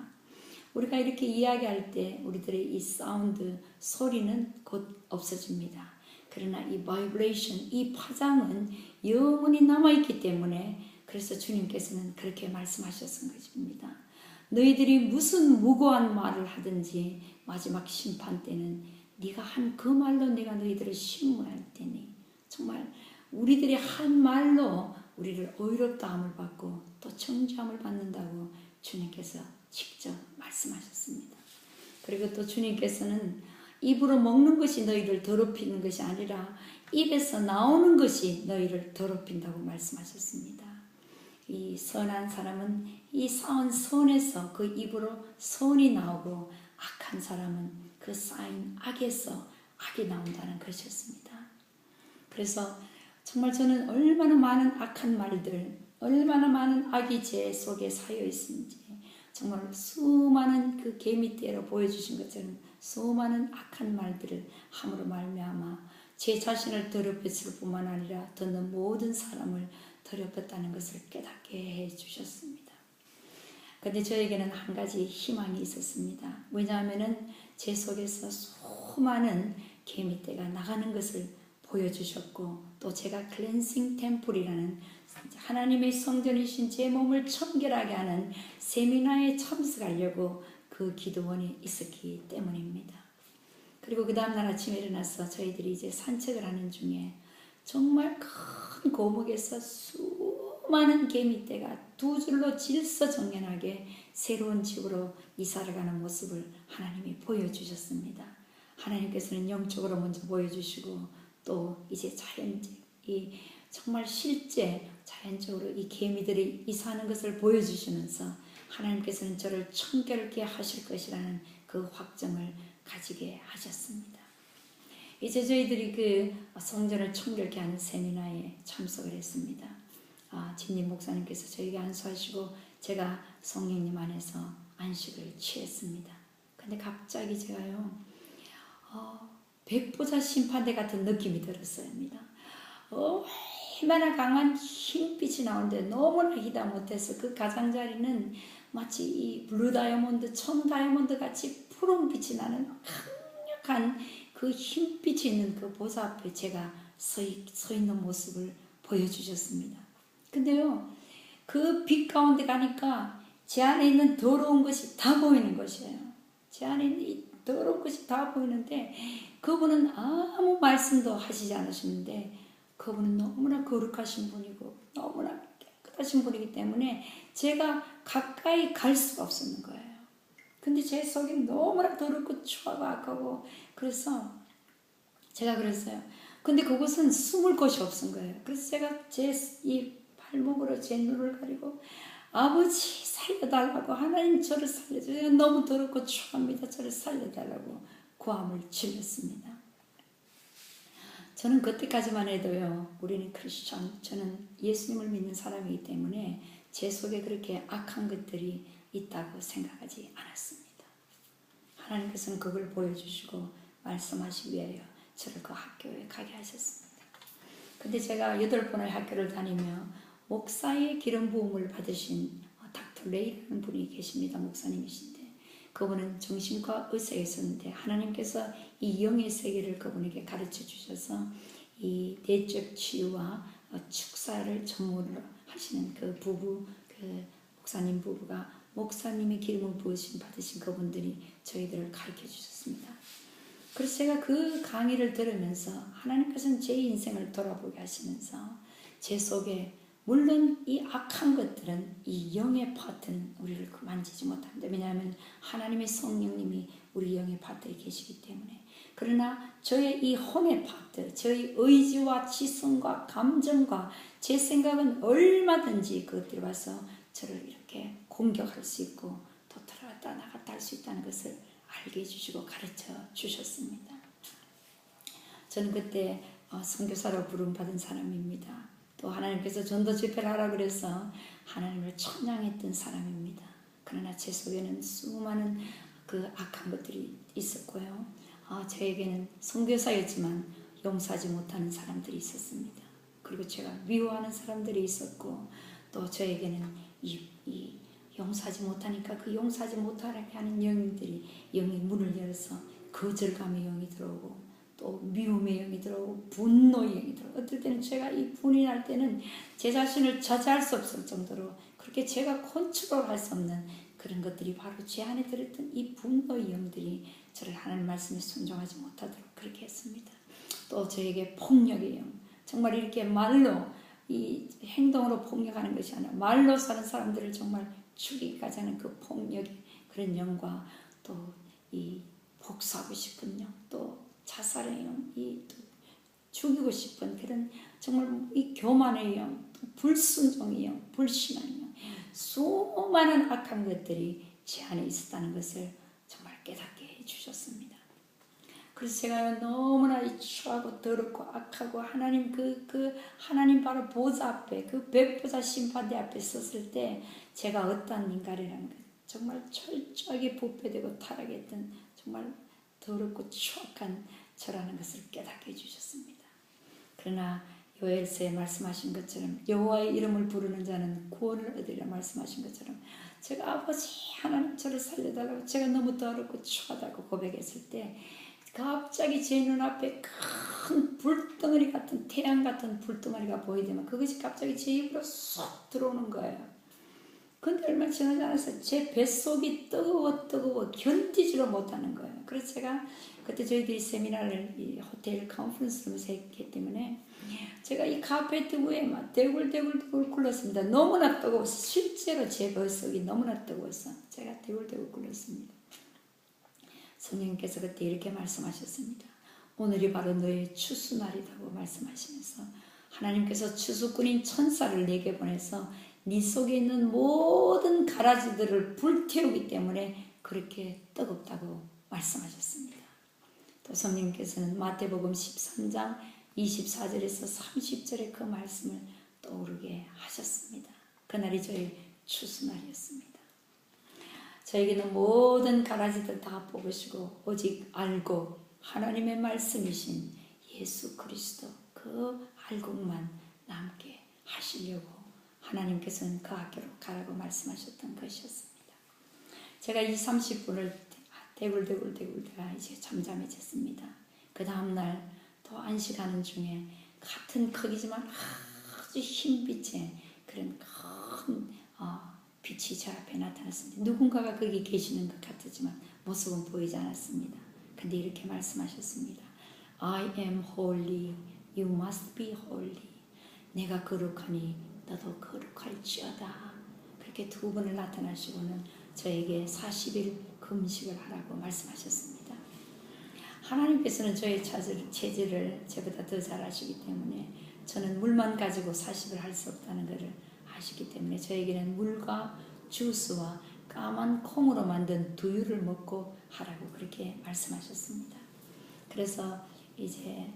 우리가 이렇게 이야기할 때 우리들의 이 사운드 소리는 곧 없어집니다. 그러나 이 바이브레이션, 이 파장은 영원히 남아있기 때문에 그래서 주님께서는 그렇게 말씀하셨던 것입니다. 너희들이 무슨 무고한 말을 하든지 마지막 심판 때는 네가 한 그 말로 내가 너희들을 심문할 테니 정말 우리들이 한 말로 우리를 의롭다함을 받고 또 정죄함을 받는다고 주님께서 직접 말씀하셨습니다. 그리고 또 주님께서는 입으로 먹는 것이 너희를 더럽히는 것이 아니라 입에서 나오는 것이 너희를 더럽힌다고 말씀하셨습니다. 이 선한 사람은 이 쌓은 선에서 그 입으로 선이 나오고 악한 사람은 그 쌓인 악에서 악이 나온다는 것이었습니다. 그래서 정말 저는 얼마나 많은 악한 말들, 얼마나 많은 악이 제 속에 쌓여 있는지 정말 수많은 그 개미떼로 보여주신 것처럼 수많은 악한 말들을 함으로 말미암아 제 자신을 더럽혔을 뿐만 아니라 듣는 모든 사람을 더럽혔다는 것을 깨닫게 해주셨습니다. 그런데 저에게는 한 가지 희망이 있었습니다. 왜냐하면 제 속에서 수많은 개미떼가 나가는 것을 보여주셨고 또 제가 클렌싱 템플이라는 하나님의 성전이신 제 몸을 청결하게 하는 세미나에 참석하려고 그 기도원에 있었기 때문입니다. 그리고 그 다음날 아침에 일어나서 저희들이 이제 산책을 하는 중에 정말 큰 고목에서 수많은 개미떼가 두 줄로 질서정연하게 새로운 집으로 이사를 가는 모습을 하나님이 보여주셨습니다. 하나님께서는 영적으로 먼저 보여주시고 또 이제 정말 실제 자연적으로 이 개미들이 이사하는 것을 보여주시면서 하나님께서는 저를 청결케 하실 것이라는 그 확정을 가지게 하셨습니다. 이제 저희들이 그 성전을 청결케 하는 세미나에 참석을 했습니다. 진님 목사님께서 저에게 안수하시고 제가 성령님 안에서 안식을 취했습니다. 근데 갑자기 제가요 백보자 심판대 같은 느낌이 들었습니다. 얼마나 강한 흰빛이 나오는데 너무나 희다 못해서 그 가장자리는 마치 이 블루 다이아몬드, 청 다이아몬드 같이 푸른 빛이 나는 강력한 그 흰빛이 있는 그 보좌 앞에 제가 서 있는 모습을 보여주셨습니다. 근데요, 그 빛 가운데 가니까 제 안에 있는 더러운 것이 다 보이는 것이에요. 제 안에 있는 이 더러운 것이 다 보이는데 그분은 아무 말씀도 하시지 않으시는데 그분은 너무나 거룩하신 분이고 너무나 깨끗하신 분이기 때문에 제가 가까이 갈 수가 없었는 거예요. 근데 제 속이 너무나 더럽고 추하고 악하고 그래서 제가 그랬어요. 근데 그곳은 숨을 곳이 없은 거예요. 그래서 제가 제 이 발목으로 제 눈을 가리고 아버지 살려달라고 하나님 저를 살려줘요. 너무 더럽고 추합니다. 저를 살려달라고 고함을 질렀습니다. 저는 그때까지만 해도요. 우리는 크리스천, 저는 예수님을 믿는 사람이기 때문에 제 속에 그렇게 악한 것들이 있다고 생각하지 않았습니다. 하나님께서는 그걸 보여주시고 말씀하시기 위하여 저를 그 학교에 가게 하셨습니다. 근데 제가 8번의 학교를 다니며 목사의 기름 부음을 받으신 닥터 레이라는 분이 계십니다. 목사님이신데 그분은 정신과 의사에 있었는데 하나님께서 이 영의 세계를 그분에게 가르쳐 주셔서 이 내적 치유와 축사를 전문으로 하시는 그 부부, 그 목사님 부부가 목사님의 기름을 부으심 받으신 그분들이 저희들을 가르쳐 주셨습니다. 그래서 제가 그 강의를 들으면서 하나님께서는 제 인생을 돌아보게 하시면서 제 속에 물론 이 악한 것들은 이 영의 파트는 우리를 만지지 못합니다. 왜냐하면 하나님의 성령님이 우리 영의 파트에 계시기 때문에. 그러나 저의 이 혼의 파트, 저의 의지와 지성과 감정과 제 생각은 얼마든지 그것들이 와서 저를 이렇게 공격할 수 있고 또 들어갔다 나갔다 할 수 있다는 것을 알게 해주시고 가르쳐 주셨습니다. 저는 그때 선교사로 부름받은 사람입니다. 또 하나님께서 전도 집회를 하라고 그래서 하나님을 찬양했던 사람입니다. 그러나 제 속에는 수많은 그 악한 것들이 있었고요. 저에게는 선교사였지만 용서하지 못하는 사람들이 있었습니다. 그리고 제가 미워하는 사람들이 있었고 또 저에게는 이 용서하지 못하니까 그 용서하지 못하게 하는 영들이 영의 문을 열어서 거절감의 영이 들어오고 또 미움의 영이 들어오고 분노의 영이 들어오고 어떨 때는 제가 이 분이 날 때는 제 자신을 저지할 수 없을 정도로 그렇게 제가 컨트롤할 수 없는 그런 것들이 바로 제 안에 들었던 이 분노의 영들이 저를 하나님 말씀에 순종하지 못하도록 그렇게 했습니다. 또 저에게 폭력의 영, 정말 이렇게 말로 이 행동으로 폭력하는 것이 아니라 말로 사는 사람들을 정말 죽이기까지 하는 그 폭력의 그런 영과 또 이 복수하고 싶은 영, 또 자살의 영, 이 죽이고 싶은 그런 정말 이 교만의 영, 불순종의 영, 불신의 영, 수많은 악한 것들이 제 안에 있었다는 것을 정말 깨닫게 해주셨습니다. 그래서 제가 너무나 추하고 더럽고 악하고 하나님 하나님 바로 보좌 앞에 그 백보자 심판대 앞에 섰을 때 제가 어떠한 인간이라는 것 정말 철저하게 부패되고 타락했던 정말 더럽고 추악한 저라는 것을 깨닫게 해주셨습니다. 그러나 요엘서에 말씀하신 것처럼 여호와의 이름을 부르는 자는 구원을 얻으리라 말씀하신 것처럼 제가 아버지 하나님 저를 살려달라고 제가 너무 더럽고 추하다고 고백했을 때 갑자기 제 눈앞에 큰 불덩어리 같은 태양 같은 불덩어리가 보이더만 그것이 갑자기 제 입으로 쏙 들어오는 거예요. 근데 얼마 지나지 않아서 제 뱃속이 뜨거워 견디지를 못하는 거예요. 그래서 제가 그때 저희들이 세미나를 이 호텔 컨퍼런스룸에서 했기 때문에 제가 이 카페트 위에 막 대굴대굴 굴렀습니다. 너무나 뜨거워서 실제로 제 뱃속이 너무나 뜨거워서 제가 대굴대굴 굴렀습니다. 성령님께서 그때 이렇게 말씀하셨습니다. 오늘이 바로 너의 추수날이라고 말씀하시면서 하나님께서 추수꾼인 천사를 내게 보내서 네 속에 있는 모든 가라지들을 불태우기 때문에 그렇게 뜨겁다고 말씀하셨습니다. 또 성령님께서는 마태복음 13장 24절에서 30절의 그 말씀을 떠오르게 하셨습니다. 그날이 저의 추수날이었습니다. 저에게는 모든 가라지들 다 뽑으시고 오직 알고 하나님의 말씀이신 예수 그리스도 그 알곡만 남게 하시려고 하나님께서는 그 학교로 가라고 말씀하셨던 것이었습니다. 제가 이 30분을 대굴대굴대굴대가 이제 잠잠해졌습니다. 그 다음날 또 안식하는 중에 같은 크기지만 아주 흰빛의 그런 큰 빛이 제 앞에 나타났습니다. 누군가가 거기 계시는 것 같았지만 모습은 보이지 않았습니다. 근데 이렇게 말씀하셨습니다. I am holy, you must be holy. 내가 거룩하니 너도 거룩할지어다. 그렇게 두 번을 나타나시고는 저에게 40일 금식을 하라고 말씀하셨습니다. 하나님께서는 저의 체질을 저보다 더 잘 아시기 때문에 저는 물만 가지고 40을 할 수 없다는 것을 아시기 때문에 저에게는 물과 주스와 까만 콩으로 만든 두유를 먹고 하라고 그렇게 말씀하셨습니다. 그래서 이제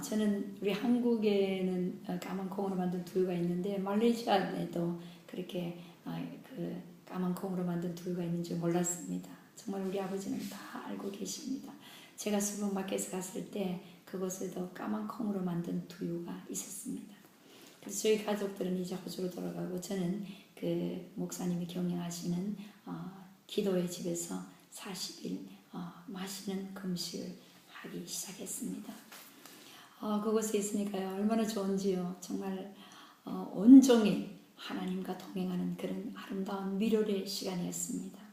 저는 우리 한국에는 까만 콩으로 만든 두유가 있는데 말레이시아에도 그렇게 그 까만 콩으로 만든 두유가 있는 줄 몰랐습니다. 정말 우리 아버지는 다 알고 계십니다. 제가 슈퍼마켓에 갔을 때 그곳에도 까만 콩으로 만든 두유가 있었습니다. 그래서 저희 가족들은 이제 호주로 돌아가고 저는 그 목사님이 경영하시는 기도의 집에서 40일 마시는 금식을 하기 시작했습니다. 그곳에 있으니까요 얼마나 좋은지요. 정말 온종일 하나님과 동행하는 그런 아름다운 미련의 시간이었습니다.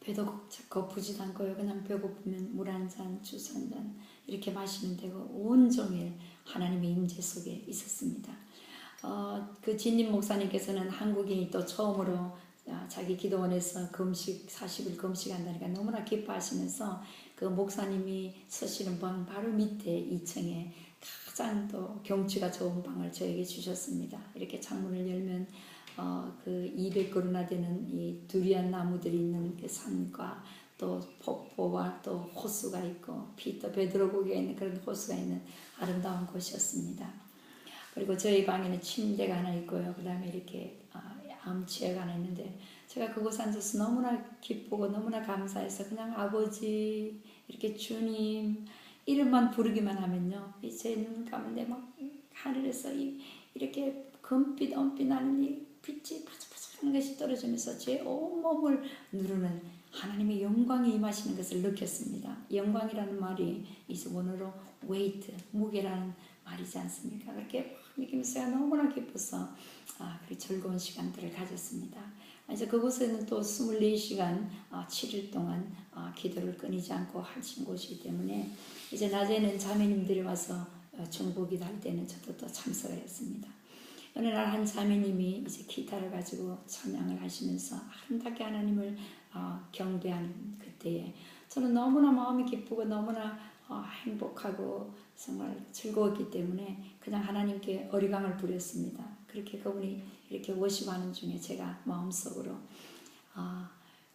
배도 고프지도 않고요. 그냥 배고프면 물 한 잔, 주스 한 잔 이렇게 마시면 되고 온종일 하나님의 임재 속에 있었습니다. 그 진님 목사님께서는 한국인이 또 처음으로 자기 기도원에서 금식 40일 금식한다니까 너무나 기뻐하시면서 그 목사님이 서시는 방 바로 밑에 2층에 가장 또 경치가 좋은 방을 저에게 주셨습니다. 이렇게 창문을 열면 그 200그루나 되는 이 두리안 나무들이 있는 그 산과 또 폭포와 또 호수가 있고 피터 베드로고기가 있는 그런 호수가 있는 아름다운 곳이었습니다. 그리고 저희 방에는 침대가 하나 있고요. 그 다음에 이렇게 암치가 하나 있는데 제가 그곳에 앉아서 너무나 기쁘고 너무나 감사해서 그냥 아버지 이렇게 주님 이름만 부르기만 하면요. 제 눈 감는데 막 하늘에서 이렇게 금빛 은빛 나는 이 빛이 바삭바삭한 것이 떨어지면서 제 온몸을 누르는 하나님의 영광이 임하시는 것을 느꼈습니다. 영광이라는 말이 이제 원어로 weight, 무게라는 말이지 않습니까? 그렇게 느끼면서 제가 너무나 기뻐서 그렇게 즐거운 시간들을 가졌습니다. 그래서 그곳에는 또 24시간 7일 동안 기도를 끊이지 않고 하신 곳이기 때문에 이제 낮에는 자매님들이 와서 중보기도 할 때는 저도 또 참석을 했습니다. 어느 날 한 자매님이 이제 기타를 가지고 찬양을 하시면서 아름답게 하나님을 경배하는 그때에 저는 너무나 마음이 기쁘고 너무나 행복하고 정말 즐거웠기 때문에 그냥 하나님께 어리광을 부렸습니다. 그렇게 그분이 이렇게 워십하는 중에 제가 마음속으로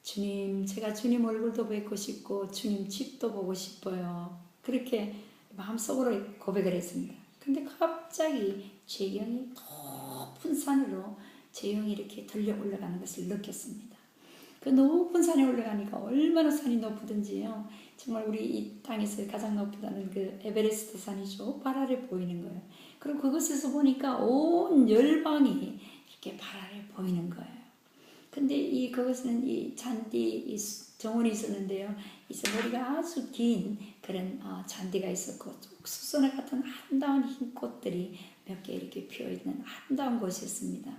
주님, 제가 주님 얼굴도 뵙고 싶고 주님 집도 보고 싶어요. 그렇게 마음속으로 고백을 했습니다. 근데 갑자기 제 영이 높은 산으로 제 영이 이렇게 들려 올라가는 것을 느꼈습니다. 그 높은 산에 올라가니까 얼마나 산이 높든지요. 정말 우리 이 땅에서 가장 높다는 그 에베레스트 산이 저 발 아래 보이는 거예요. 그리고 그곳에서 보니까 온 열방이 이렇게 발 아래 보이는 거예요. 근데 그것은 이 잔디 정원이 있었는데요. 이제 머리가 아주 긴 그런 잔디가 있었고 수선화 같은 아름다운 흰 꽃들이 몇 개 이렇게 피어있는 아름다운 곳이었습니다.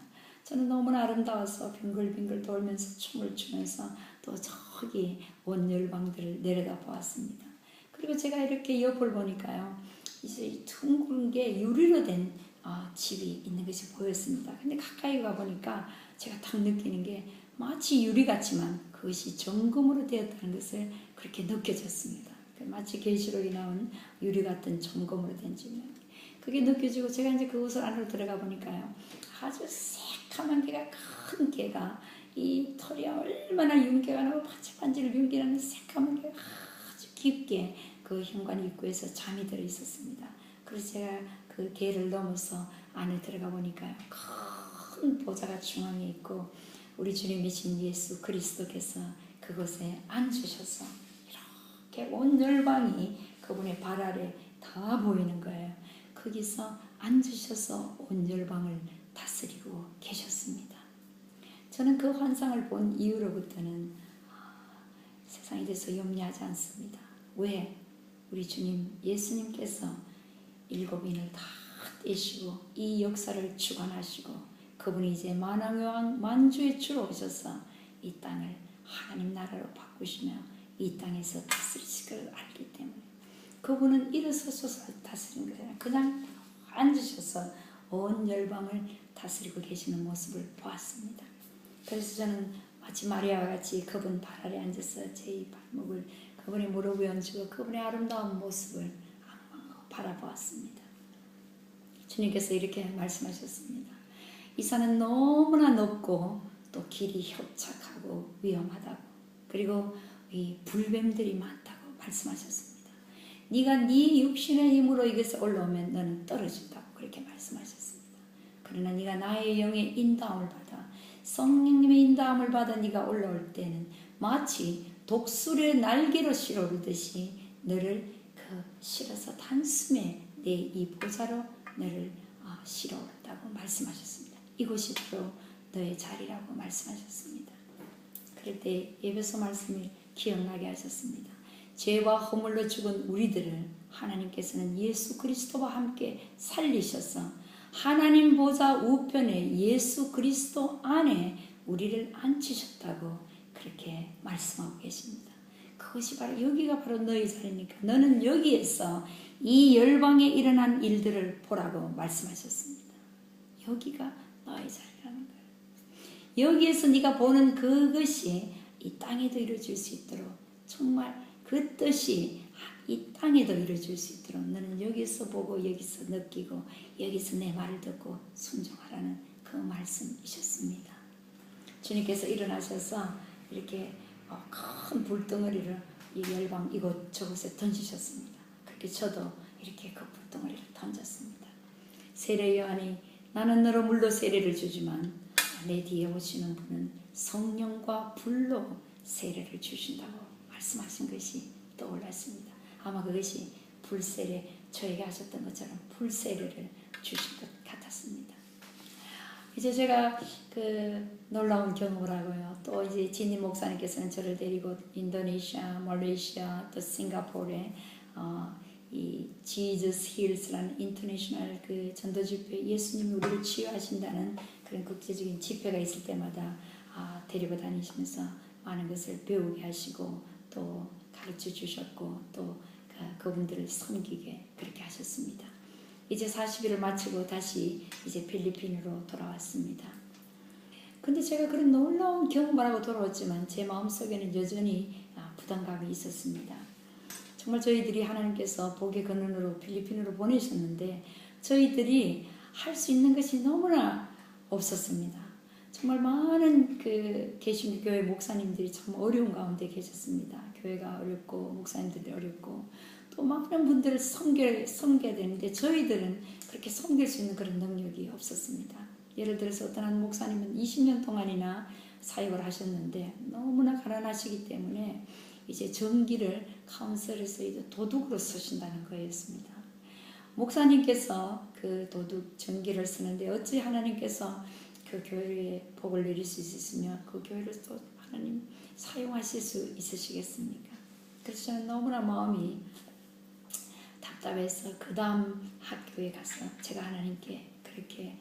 저는 너무나 아름다워서 빙글빙글 돌면서 춤을 추면서 또 저기 온 열방들을 내려다 보았습니다. 그리고 제가 이렇게 옆을 보니까요. 이제 둥근 게 유리로 된 집이 있는 것이 보였습니다. 근데 가까이 가보니까 제가 딱 느끼는 게 마치 유리 같지만 그것이 정금으로 되었다는 것을 그렇게 느껴졌습니다. 마치 계시록에 나온 유리 같은 정금으로 된 집이에요. 그게 느껴지고 제가 이제 그곳을 안으로 들어가 보니까요. 아주 새카만 개가 큰 개가 이 털이 얼마나 윤기가 나고 반질반질 윤기나는 새카만 개가 아주 깊게 그 현관 입구에서 잠이 들어 있었습니다. 그래서 제가 그 개를 넘어서 안에 들어가 보니까요. 큰 보좌가 중앙에 있고 우리 주님이신 예수 그리스도께서 그곳에 앉으셔서 이렇게 온 열방이 그분의 발 아래 다 보이는 거예요. 거기서 앉으셔서 온 열방을 다스리고 계셨습니다. 저는 그 환상을 본 이후로부터는 세상에 대해서 염려하지 않습니다. 왜? 우리 주님 예수님께서 7인을 다 떼시고 이 역사를 주관하시고 그분이 이제 만왕의 왕 만주의 주로 오셔서 이 땅을 하나님 나라로 바꾸시며 이 땅에서 다스리실 걸 알기 때문에 그분은 일어서셔서 다스리는 거잖아요. 그냥 앉으셔서 온 열방을 다스리고 계시는 모습을 보았습니다. 그래서 저는 마치 마리아와 같이 그분 발 아래 앉아서 제 발목을 그분의 무릎에 얹고 그분의 아름다운 모습을 바라보았습니다. 주님께서 이렇게 말씀하셨습니다. 이 산은 너무나 높고 또 길이 협착하고 위험하다고 그리고 이 불뱀들이 많다고 말씀하셨습니다. 네가 네 육신의 힘으로 이것에 올라오면 너는 떨어진다고 그렇게 말씀하셨습니다. 그러나 네가 나의 영의 인도함을 받아 성령님의 인도함을 받아 네가 올라올 때는 마치 독수리의 날개로 실어오르듯이 너를 실어서 단숨에 내 이 보좌로 너를 실어오른다고 말씀하셨습니다. 이곳이 바로 너의 자리라고 말씀하셨습니다. 그럴 때 에베소 말씀을 기억나게 하셨습니다. 죄와 허물로 죽은 우리들을 하나님께서는 예수 그리스도와 함께 살리셔서 하나님 보좌 우편에 예수 그리스도 안에 우리를 앉히셨다고 그렇게 말씀하고 계십니다. 그것이 바로 여기가 바로 너의 자리니까 너는 여기에서 이 열방에 일어난 일들을 보라고 말씀하셨습니다. 여기가 너의 자리라는 거예요. 여기에서 네가 보는 그것이 이 땅에도 이루어질 수 있도록 정말 그 뜻이 이 땅에도 이루어질 수 있도록 너는 여기서 보고 여기서 느끼고 여기서 내 말을 듣고 순종하라는 그 말씀이셨습니다. 주님께서 일어나셔서 이렇게 큰 불덩어리를 이 열방 이곳저곳에 던지셨습니다. 그렇게 저도 이렇게 그 불덩어리를 던졌습니다. 세례 요한이 나는 너로 물로 세례를 주지만 내 뒤에 오시는 분은 성령과 불로 세례를 주신다고 말씀하신 것이 떠올랐습니다. 아마 그것이 불세례 저에게 하셨던 것처럼 불세례를 주신 것 같았습니다. 이제 제가 그 놀라운 경험을 하고요. 또 이제 진희 목사님께서는 저를 데리고 인도네시아, 말레이시아, 또 싱가포르에 이 Jesus Heals라는 인터내셔널 그 전도 집회 예수님이 우리를 치유하신다는 그런 국제적인 집회가 있을 때마다 데리고 다니시면서 많은 것을 배우게 하시고 또 가르쳐 주셨고 또 그분들을 섬기게 그렇게 하셨습니다. 이제 40일을 마치고 다시 이제 필리핀으로 돌아왔습니다. 근데 제가 그런 놀라운 경험을 하고 돌아왔지만 제 마음속에는 여전히 부담감이 있었습니다. 정말 저희들이 하나님께서 복의 근원으로 필리핀으로 보내셨는데 저희들이 할 수 있는 것이 너무나 없었습니다. 정말 많은 그 개신교 교회 목사님들이 참 어려운 가운데 계셨습니다. 교회가 어렵고 목사님들이 어렵고 또 많은 분들을 섬겨야 되는데 저희들은 그렇게 섬길 수 있는 그런 능력이 없었습니다. 예를 들어서 어떤 한 목사님은 20년 동안이나 사역을 하셨는데 너무나 가난하시기 때문에 이제 전기를 카운슬에서 이제 도둑으로 쓰신다는 거였습니다. 목사님께서 그 도둑 전기를 쓰는데 어찌 하나님께서 그 교회에 복을 내릴 수 있으시며 그 교회를 또 하나님 사용하실 수 있으시겠습니까? 그래서 저는 너무나 마음이 답답해서 그 다음 학교에 가서 제가 하나님께 그렇게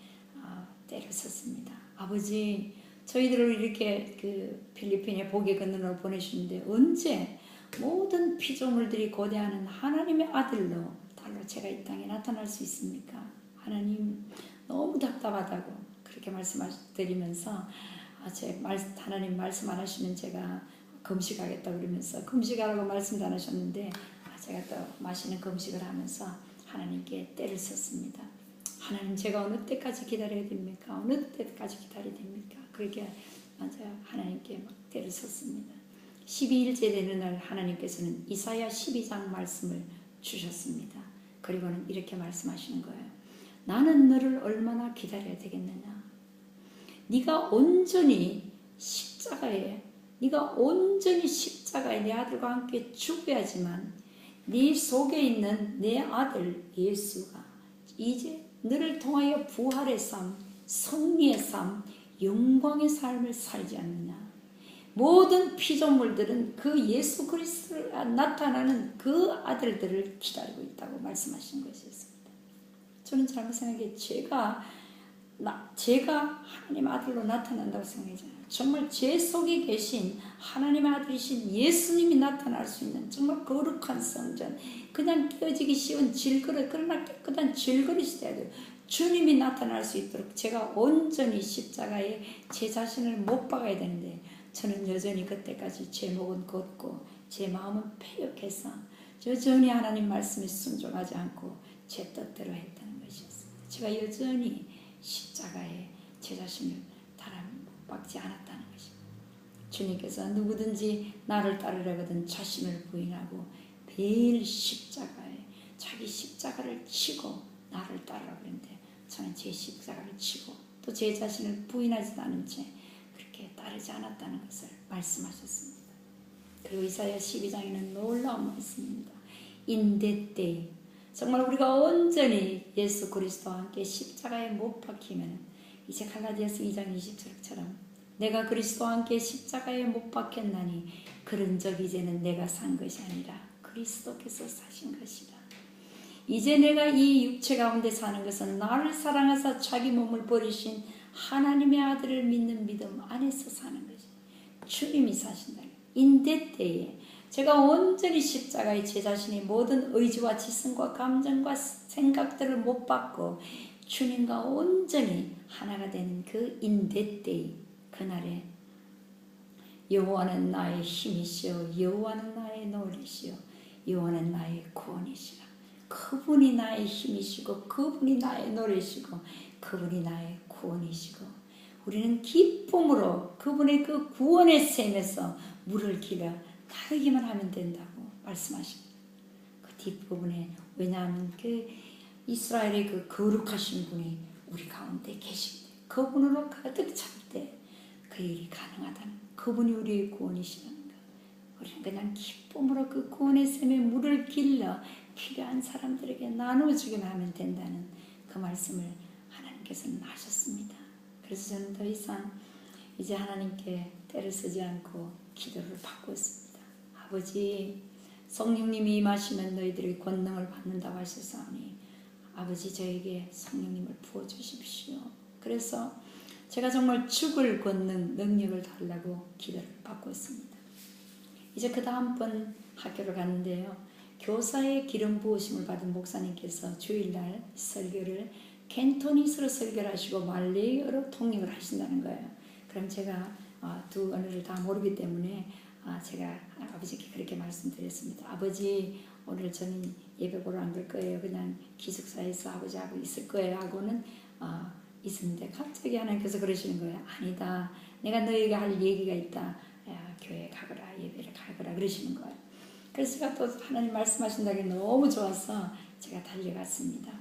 때를 썼습니다. 아버지, 저희들을 이렇게 그 필리핀에 복의 근원으로 보내주는데 언제 모든 피조물들이 고대하는 하나님의 아들로 달로 제가 이 땅에 나타날 수 있습니까? 하나님 너무 답답하다고 그렇게 말씀드리면서 하나님 말씀 안 하시면 제가 금식하겠다 그러면서 금식하라고 말씀도 안 하셨는데 제가 또 맛있는 금식을 하면서 하나님께 때를 썼습니다. 하나님 제가 어느 때까지 기다려야 됩니까? 어느 때까지 기다려야 됩니까? 그렇게 맞아요. 하나님께 막 때를 썼습니다. 12일째 되는 날 하나님께서는 이사야 12장 말씀을 주셨습니다. 그리고는 이렇게 말씀하시는 거예요. 나는 너를 얼마나 기다려야 되겠느냐? 네가 온전히 십자가에 내 아들과 함께 죽어야지만 네 속에 있는 내 아들 예수가 이제 너를 통하여 부활의 삶, 승리의 삶, 영광의 삶을 살지 않느냐. 모든 피조물들은 그 예수 그리스도가 나타나는 그 아들들을 기다리고 있다고 말씀하신 것이었습니다. 저는 잘못 생각해 제가 하나님 아들로 나타난다고 생각하잖아요. 정말 제 속에 계신 하나님의 아들이신 예수님이 나타날 수 있는 정말 거룩한 성전, 그냥 깨어지기 쉬운 질그릇, 그러나 깨끗한 질그릇이 돼야 돼요. 주님이 나타날 수 있도록 제가 온전히 십자가에 제 자신을 못 박아야 되는데, 저는 여전히 그때까지 제 목은 곧고 제 마음은 패역해서 여전히 하나님 말씀에 순종하지 않고 제 뜻대로 했다는 것이었습니다. 제가 여전히 십자가에 제 자신을 못 박지 않았다는 것입니다. 주님께서 누구든지 나를 따르려거든 자신을 부인하고 매일 십자가에 자기 십자가를 치고 나를 따르라고 그랬는데, 저는 제 십자가를 치고 또 제 자신을 부인하지도 않은 채 그렇게 따르지 않았다는 것을 말씀하셨습니다. 그리고 이사야 12장에는 놀라운 말씀입니다. In that day, 정말 우리가 온전히 예수 그리스도와 함께 십자가에 못 박히면, 이제 갈라디아서 2장 20절처럼 내가 그리스도와 함께 십자가에 못 박혔나니 그런즉 이제는 내가 산 것이 아니라 그리스도께서 사신 것이다. 이제 내가 이 육체 가운데 사는 것은 나를 사랑하사 자기 몸을 버리신 하나님의 아들을 믿는 믿음 안에서 사는 것이, 주님이 사신다. In that day, 제가 온전히 십자가에 제 자신의 모든 의지와 지성과 감정과 생각들을 못 받고 주님과 온전히 하나가 되는 그 in that day, 그날에 여호와는 나의 힘이시여, 여호와는 나의 노래시여, 여호와는 나의 구원이시라. 그분이 나의 힘이시고 그분이 나의 노래시고 그분이 나의 구원이시고, 우리는 기쁨으로 그분의 그 구원의 샘에서 물을 기려 따르기만 하면 된다고 말씀하십니다. 그 뒷부분에, 왜냐하면 그 이스라엘의 그 거룩하신 분이 우리 가운데 계실 때, 그분으로 가득 찰 때 그 일이 가능하다는, 그분이 우리의 구원이시라는 것. 우리는 그냥 기쁨으로 그 구원의 샘에 물을 길러 필요한 사람들에게 나눠주기만 하면 된다는 그 말씀을 하나님께서는 하셨습니다. 그래서 저는 더 이상 이제 하나님께 때를 쓰지 않고 기도를 받고 있습니다. 아버지, 성령님이 임하시면 너희들이 권능을 받는다고 하셨사오니 아버지, 저에게 성령님을 부어주십시오. 그래서 제가 정말 죽을 권능, 능력을 달라고 기도를 받고 있습니다. 이제 그 다음번 학교를 갔는데요, 교사의 기름 부으심을 받은 목사님께서 주일날 설교를 캔토니스로 설교를 하시고 말레이어로 통역을 하신다는 거예요. 그럼 제가 두 언어를 다 모르기 때문에 제가 아버지께 그렇게 말씀드렸습니다. 아버지, 오늘 저는 예배 보러 안 갈 거예요. 그냥 기숙사에서 아버지하고 있을 거예요 하고는 있었는데, 갑자기 하나님께서 그러시는 거예요. 아니다, 내가 너희가 할 얘기가 있다. 교회 가거라, 예배를 가거라 그러시는 거예요. 그래서 제가 또 하나님 말씀하신다는 게 너무 좋아서 제가 달려갔습니다.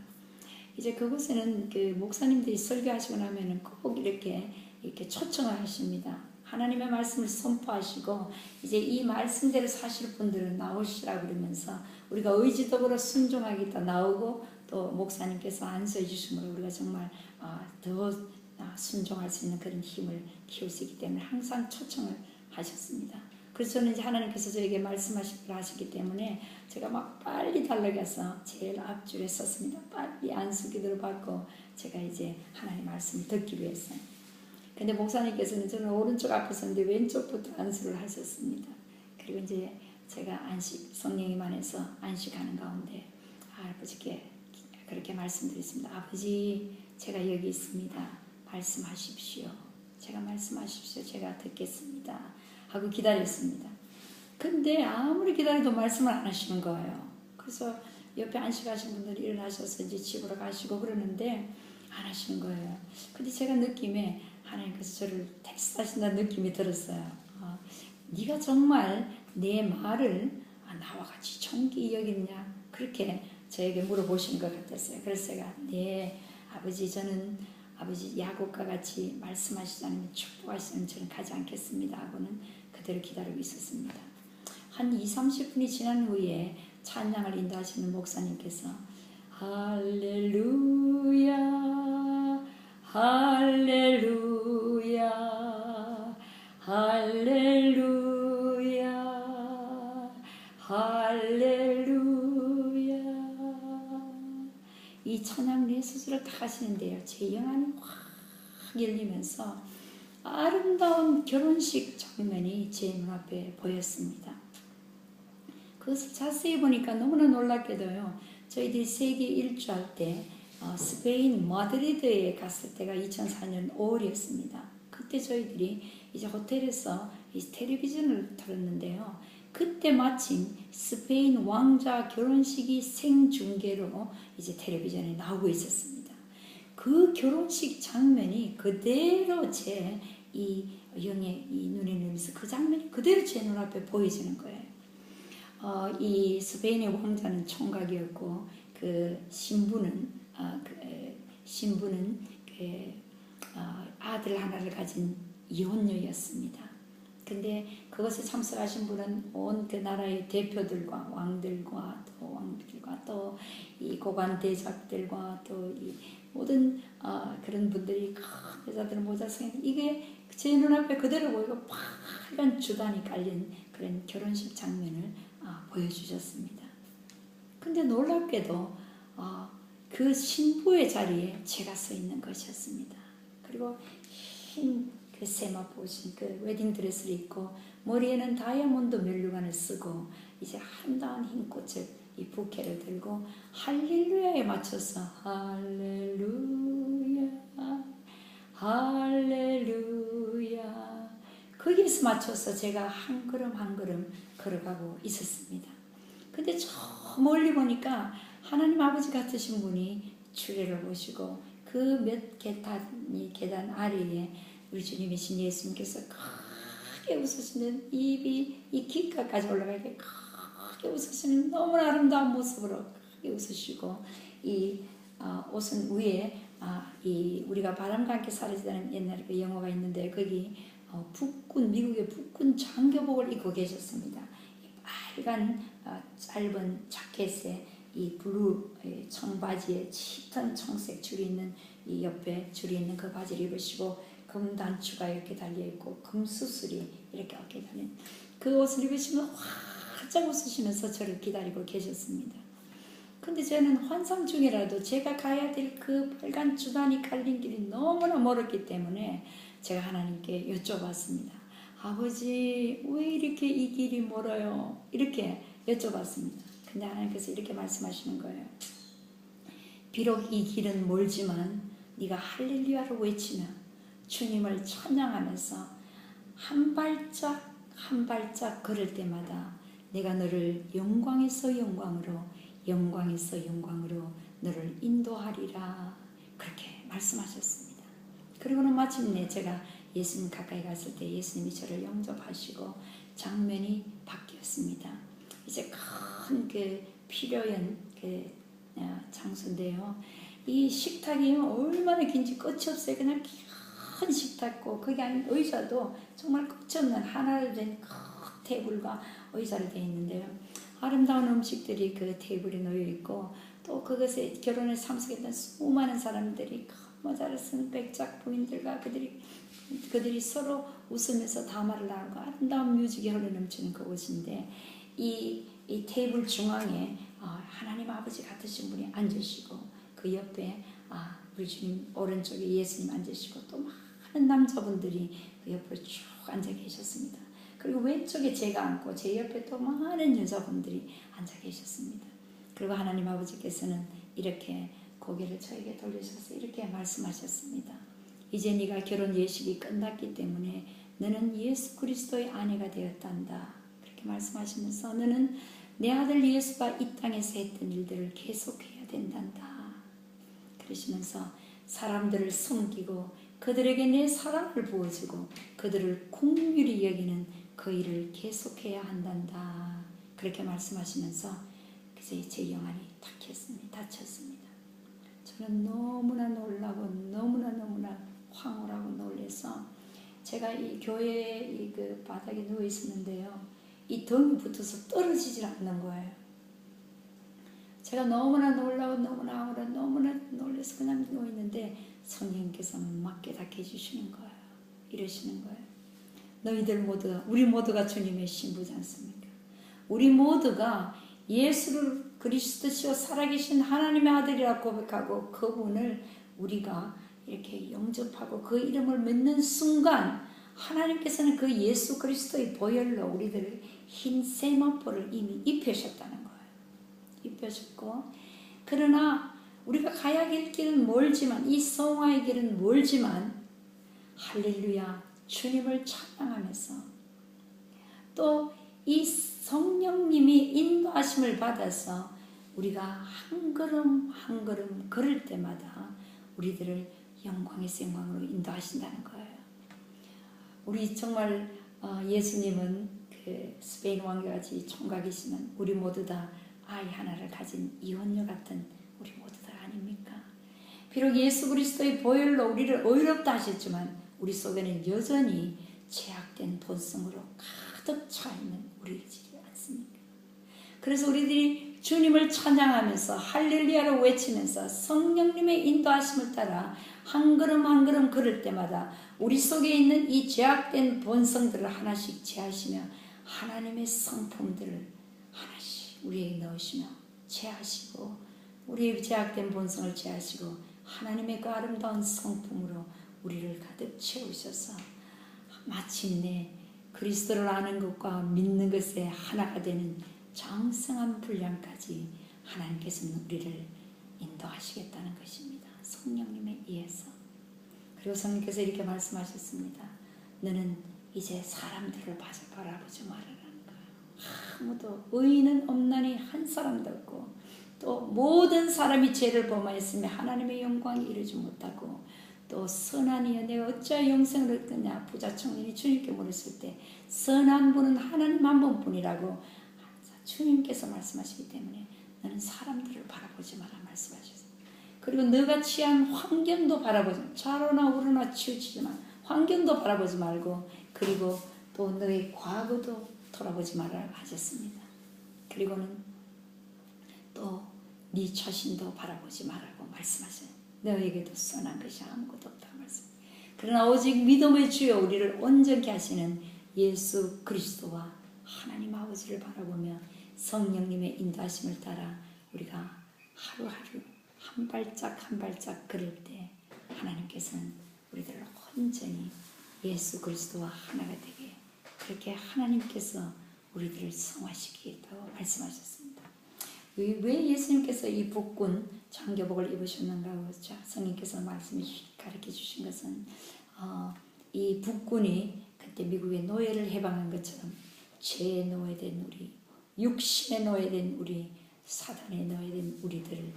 이제 그곳에는 그 목사님들이 설교하시고 나면은 꼭 이렇게 초청을 하십니다. 하나님의 말씀을 선포하시고 이제 이 말씀대로 사실 분들은 나오시라고 그러면서 우리가 의지적으로 순종하겠다 나오고, 또 목사님께서 안수해 주심으로 우리가 정말 더 순종할 수 있는 그런 힘을 키울 수 있기 때문에 항상 초청을 하셨습니다. 그래서 저는 이제 하나님께서 저에게 말씀하시기 때문에 제가 막 빨리 달려가서 제일 앞줄에 섰습니다. 빨리 안수 기도를 받고 제가 이제 하나님 말씀을 듣기 위해서. 근데 목사님께서는 저는 오른쪽 앞에 섰는데 왼쪽부터 안수를 하셨습니다. 그리고 이제 제가 성령님 안에서 안식하는 가운데 아버지께 그렇게 말씀드렸습니다. 아버지, 제가 여기 있습니다. 말씀하십시오. 제가 듣겠습니다 하고 기다렸습니다. 근데 아무리 기다려도 말씀을 안 하시는 거예요. 그래서 옆에 안식하신 분들이 일어나셔서 이제 집으로 가시고 그러는데 안 하시는 거예요. 근데 제가 느낌에 하나님께서 저를 테스트하신다는 느낌이 들었어요. 네가 정말 내 말을 나와 같이 존귀히 여기느냐, 그렇게 저에게 물어보시는 것 같았어요. 그래서 제가 네 아버지, 저는 아버지 야곱과 같이 말씀하시지 않으면 축복하시는 저는 가지 않겠습니다 하고는 그대로 기다리고 있었습니다. 한 20-30분이 지난 후에 찬양을 인도하시는 목사님께서 할렐루야 할렐루야 할렐루야 할렐루야. 이 찬양 예수를 다 하시는데요, 제 영안이 확 열리면서 아름다운 결혼식 장면이 제 눈앞에 보였습니다. 그것을 자세히 보니까 너무나 놀랍게도요, 저희들이 세계 일주할 때 스페인 마드리드에 갔을 때가 2004년 5월이었습니다. 그때 저희들이 이제 호텔에서 이 텔레비전을 틀었는데요, 그때 마침 스페인 왕자 결혼식이 생중계로 이제 텔레비전에 나오고 있었습니다. 그 결혼식 장면이 그대로 제 이 영의 이 눈에 넣으면서 그 장면이 그대로 제 눈앞에 보여지는 거예요. 이 스페인의 왕자는 총각이었고 그 신부는 아들 하나를 가진 이혼녀였습니다. 근데 그것에 참석하신 분은 온 그 나라의 대표들과 왕들과 또 이 고관 대작들과 또 이 모든 그런 분들이 큰 여자들은 모자 쓰고 이게 제 눈앞에 그대로 보이고 빨간 주단이 깔린 그런 결혼식 장면을 보여주셨습니다. 근데 놀랍게도 그 신부의 자리에 제가 서 있는 것이었습니다. 그리고 흰 그 세마포 옷인 그 웨딩드레스를 입고 머리에는 다이아몬드 멜류관을 쓰고 이제 아름다운 흰 꽃을 이 부케를 들고 할렐루야에 맞춰서 할렐루야 할렐루야 거기에서 맞춰서 제가 한 걸음 한 걸음 걸어가고 있었습니다. 근데 저 멀리 보니까 하나님 아버지 같으신 분이 주례를 보시고 그 몇 계단 아래에 우리 주님이신 예수님께서 크게 웃으시는 입이 이 귓가까지 올라가게 크게 웃으시는 너무나 아름다운 모습으로 크게 웃으시고 이 옷은 위에 이 우리가 바람과 함께 사라지다는 옛날에 그 영화가 있는데 거기 미국의 북군 장교복을 입고 계셨습니다. 빨간 짧은 자켓에 이 블루 청바지에 짙은 청색 줄이 있는 이 옆에 줄이 있는 그 바지를 입으시고 금 단추가 이렇게 달려있고 금 수술이 이렇게 어깨에 달린 그 옷을 입으시면 활짝 웃으시면서 저를 기다리고 계셨습니다. 근데 저는 환상 중이라도 제가 가야 될 그 빨간 주단이 깔린 길이 너무나 멀었기 때문에 제가 하나님께 여쭤봤습니다. 아버지 왜 이렇게 이 길이 멀어요? 이렇게 여쭤봤습니다. 근데 하나님께서 이렇게 말씀하시는 거예요. 비록 이 길은 멀지만 네가 할렐루야를 외치면 주님을 찬양하면서 한 발짝 한 발짝 걸을 때마다 내가 너를 영광에서 영광으로 영광에서 영광으로 너를 인도하리라 그렇게 말씀하셨습니다. 그리고는 마침내 제가 예수님 가까이 갔을 때 예수님이 저를 영접하시고 장면이 바뀌었습니다. 이제 큰 그 피로연 그 장소인데요. 이 식탁이 얼마나 긴지 끝이 없어요. 그냥 큰 식탁고 거기 안에 의자도 정말 끝이 없는 하나로 된 큰 테이블과 의자로 되어 있는데요. 아름다운 음식들이 그 테이블에 놓여 있고 또 그것에 결혼에 참석했던 수많은 사람들이 모자를 쓴 백작 부인들과 그들이 서로 웃으면서 담화를 나누고 아름다운 뮤직이 흘러넘치는 그곳인데 이 테이블 중앙에 하나님 아버지 같으신 분이 앉으시고 그 옆에 우리 주님 오른쪽에 예수님 앉으시고 또 많은 남자분들이 그 옆으로 쭉 앉아 계셨습니다. 그리고 왼쪽에 제가 앉고 제 옆에 또 많은 여자분들이 앉아 계셨습니다. 그리고 하나님 아버지께서는 이렇게 고개를 저에게 돌리셔서 이렇게 말씀하셨습니다. 이제 네가 결혼 예식이 끝났기 때문에 너는 예수 그리스도의 아내가 되었단다. 그렇게 말씀하시면서 너는 내 아들 예수가 이 땅에서 했던 일들을 계속해야 된단다. 그러시면서 사람들을 섬기고 그들에게 내 사랑을 부어주고 그들을 긍휼히 여기는 그 일을 계속해야 한단다. 그렇게 말씀하시면서 그제 제 영안이 닫혔습니다. 저는 너무나 놀라고 너무나 황홀하고 놀라서 제가 이 교회 그 바닥에 누워 있었는데요. 이 덩이 붙어서 떨어지질 않는 거예요. 제가 너무나 놀라고 너무나 놀라서 그냥 누워있는데 성령께서 막 깨닫게 해주시는 거예요. 이러시는 거예요. 너희들 모두가, 우리 모두가 주님의 신부지 않습니까? 우리 모두가 예수를 그리스도시요 살아계신 하나님의 아들이라 고백하고 그분을 우리가 이렇게 영접하고 그 이름을 맺는 순간 하나님께서는 그 예수 그리스도의 보혈로 우리들을 흰 세마포를 이미 입혀셨다는 거예요. 입혀셨고, 그러나 우리가 가야 할 길은 멀지만, 이 성화의 길은 멀지만, 할렐루야, 주님을 찬양하면서 또 이 성령님이 인도하심을 받아서 우리가 한 걸음 한 걸음 걸을 때마다 우리들을 영광에서 영광으로 인도하신다는 거예요. 우리 정말 예수님은 그 스페인 왕과 같이 총각이시면 우리 모두 다 아이 하나를 가진 이혼녀 같은 우리 모두 다 아닙니까? 비록 예수 그리스도의 보혈로 우리를 의롭다 하셨지만 우리 속에는 여전히 죄악된 본성으로 가득 차 있는 우리이지 않습니까? 그래서 우리들이 주님을 찬양하면서 할렐루야를 외치면서 성령님의 인도하심을 따라 한 걸음 한 걸음 걸을 때마다 우리 속에 있는 이 죄악된 본성들을 하나씩 제하시며 하나님의 성품들을 하나씩 우리에게 넣으시며 제하시고 우리의 죄악된 본성을 제하시고 하나님의 그 아름다운 성품으로 우리를 가득 채우셔서 마침내 그리스도를 아는 것과 믿는 것에 하나가 되는 장성한 분량까지 하나님께서는 우리를 인도하시겠다는 것입니다. 성령님에 의해서. 그리고 성령께서 이렇게 말씀하셨습니다. 너는 이제 사람들을 바라보지 말아라는 거예요. 아무도 의인은 없나니 한 사람도 없고 또 모든 사람이 죄를 범하였으며 하나님의 영광이 이루지 못하고 또 선한 이여 내가 어찌하여 영생을 얻겠냐. 부자 청년이 주님께 물었을 때 선한 분은 하나님 한 분뿐이라고 주님께서 말씀하시기 때문에 너는 사람들을 바라보지 마라 말씀하셨어요. 그리고 너가 취한 환경도 바라보지 마. 좌로나 우로나 치우치지만 환경도 바라보지 말고 그리고 또 너의 과거도 돌아보지 말라고 하셨습니다. 그리고는 또 네 자신도 바라보지 말라고 말씀하셔요. 너에게도 선한 것이 아무것도 없다고 말씀. 그러나 오직 믿음의 주여 우리를 온전케 하시는 예수 그리스도와 하나님 아버지를 바라보며 성령님의 인도하심을 따라 우리가 하루하루 한 발짝 한 발짝 걸을 때 하나님께서는 우리들을 온전히 예수 그리스도와 하나가 되게 그렇게 하나님께서 우리들을 성화시키겠다고 말씀하셨습니다. 왜 예수님께서 이 붓군 장교복을 입으셨는가 그렇죠? 성령께서 말씀해 가르쳐 주신 것은 이 붓군이 그때 미국의 노예를 해방한 것처럼 죄에 노예된 우리, 육신에 노예된 우리, 사단에 노예된 우리들을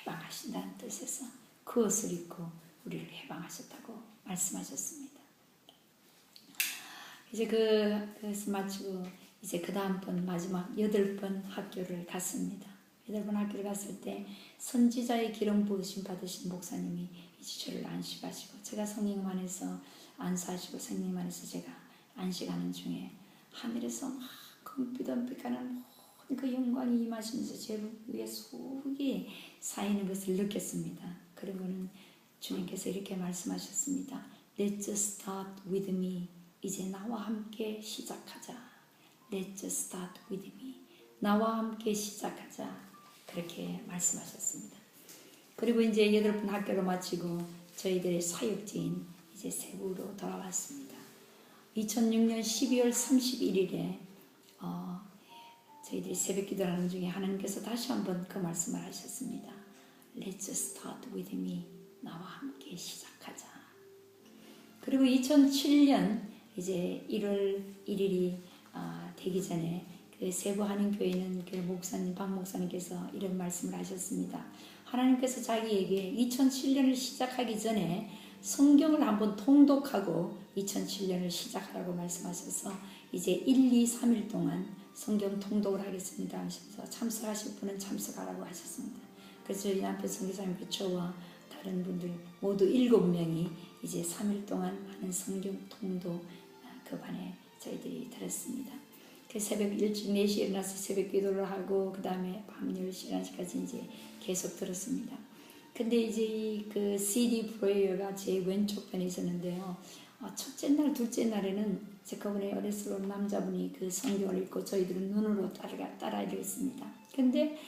해방하신다는 뜻에서 그 옷을 입고 우리를 해방하셨다고 말씀하셨습니다. 이제 그것을 마치고 이제 그 다음번 마지막 8번 학교를 갔습니다. 8번 학교를 갔을 때 선지자의 기름 부으심 받으신 목사님이 이제 저를 안식하시고 제가 성령 안에서 안수하시고 성령 안에서 제가 안식하는 중에 하늘에서 막 금빛가는 그 영광이 임하시면서 제 위에 속이 쌓이는 것을 느꼈습니다. 그리고는 주님께서 이렇게 말씀하셨습니다. Let's start with me. 이제 나와 함께 시작하자. Let's start with me. 나와 함께 시작하자. 그렇게 말씀하셨습니다. 그리고 이제 8번 학교를 마치고 저희들의 사역지인 이제 세부로 돌아왔습니다. 2006년 12월 31일에 저희들이 새벽 기도를 하는 중에 하나님께서 다시 한번 그 말씀을 하셨습니다. Let's start with me. 나와 함께 시작하자. 그리고 2007년 이제 1월 1일이 되기 전에 그 세부 한인교회는 그 목사님 박 목사님께서 이런 말씀을 하셨습니다. 하나님께서 자기에게 2007년을 시작하기 전에 성경을 한번 통독하고 2007년을 시작하라고 말씀하셔서 이제 1, 2, 3일 동안 성경 통독을 하겠습니다 하시면서 참석하실 분은 참석하라고 하셨습니다. 그래서 저희 남편 선교사님 저와 다른 분들 모두 7명이 이제 3일 동안 하는 성경 통독 그 반에 저희들이 들었습니다. 그 새벽 일찍 4시에 일어나서 새벽 기도를 하고 그 다음에 밤 10시, 11시까지 이제 계속 들었습니다. 근데 이제 그 CD 플레이어가 제 왼쪽 편에 있었는데요. 첫째 날, 둘째 날에는 제 그분의 어레스러운 남자분이 그 성경을 읽고 저희들은 눈으로 따라 읽었습니다. 근데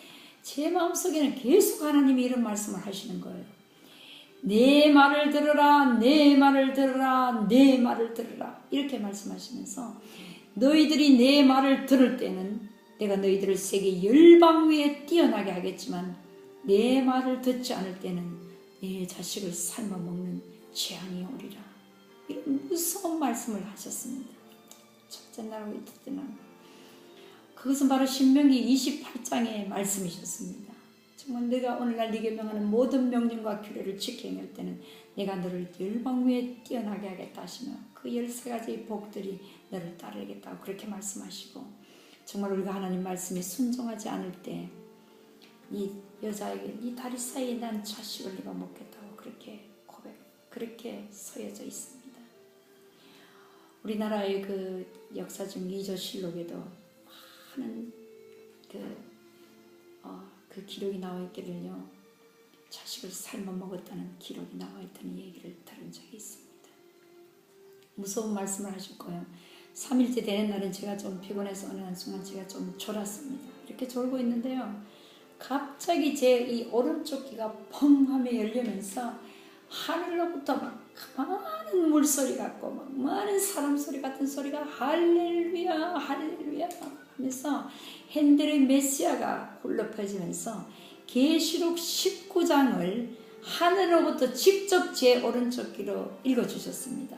제 마음속에는 계속 하나님이 이런 말씀을 하시는 거예요. 내 말을 들으라, 내 말을 들으라, 내 말을 들으라. 이렇게 말씀하시면서 너희들이 내 말을 들을 때는 내가 너희들을 세계 열방 위에 뛰어나게 하겠지만 내 말을 듣지 않을 때는 내 자식을 삶아 먹는 재앙이 오리라. 이런 무서운 말씀을 하셨습니다. 첫째 날하고 둘째 날. 그것은 바로 신명기 28장의 말씀이셨습니다. 정말 내가 오늘날 네게 명하는 모든 명령과 규례를 지켜 행할 때는 내가 너를 열방 위에 뛰어나게 하겠다 하시며 그 13가지의 복들이 너를 따르겠다고 그렇게 말씀하시고, 정말 우리가 하나님 말씀에 순종하지 않을 때 이 여자에게 네 다리 사이에 난 자식을 네가 먹겠다고 그렇게 서여져 있습니다. 우리나라의 그 역사 중 이조실록에도 많은 그 기록이 나와 있기를요, 자식을 삶아 먹었다는 기록이 나와 있다는 얘기를 들은 적이 있습니다. 무서운 말씀을 하실 거예요. 3일째 되는 날은 제가 좀 피곤해서 어느 한순간 제가 좀 졸았습니다. 이렇게 졸고 있는데요, 갑자기 제 이 오른쪽 귀가 펑 하며 열리면서 하늘로부터 막 많은 물소리 같고 막 많은 사람 소리 같은 소리가 할렐루야 할렐루야 하면서 핸델의 메시아가 홀로 펴지면서 계시록 19장을 하늘로부터 직접 제 오른쪽 귀로 읽어주셨습니다.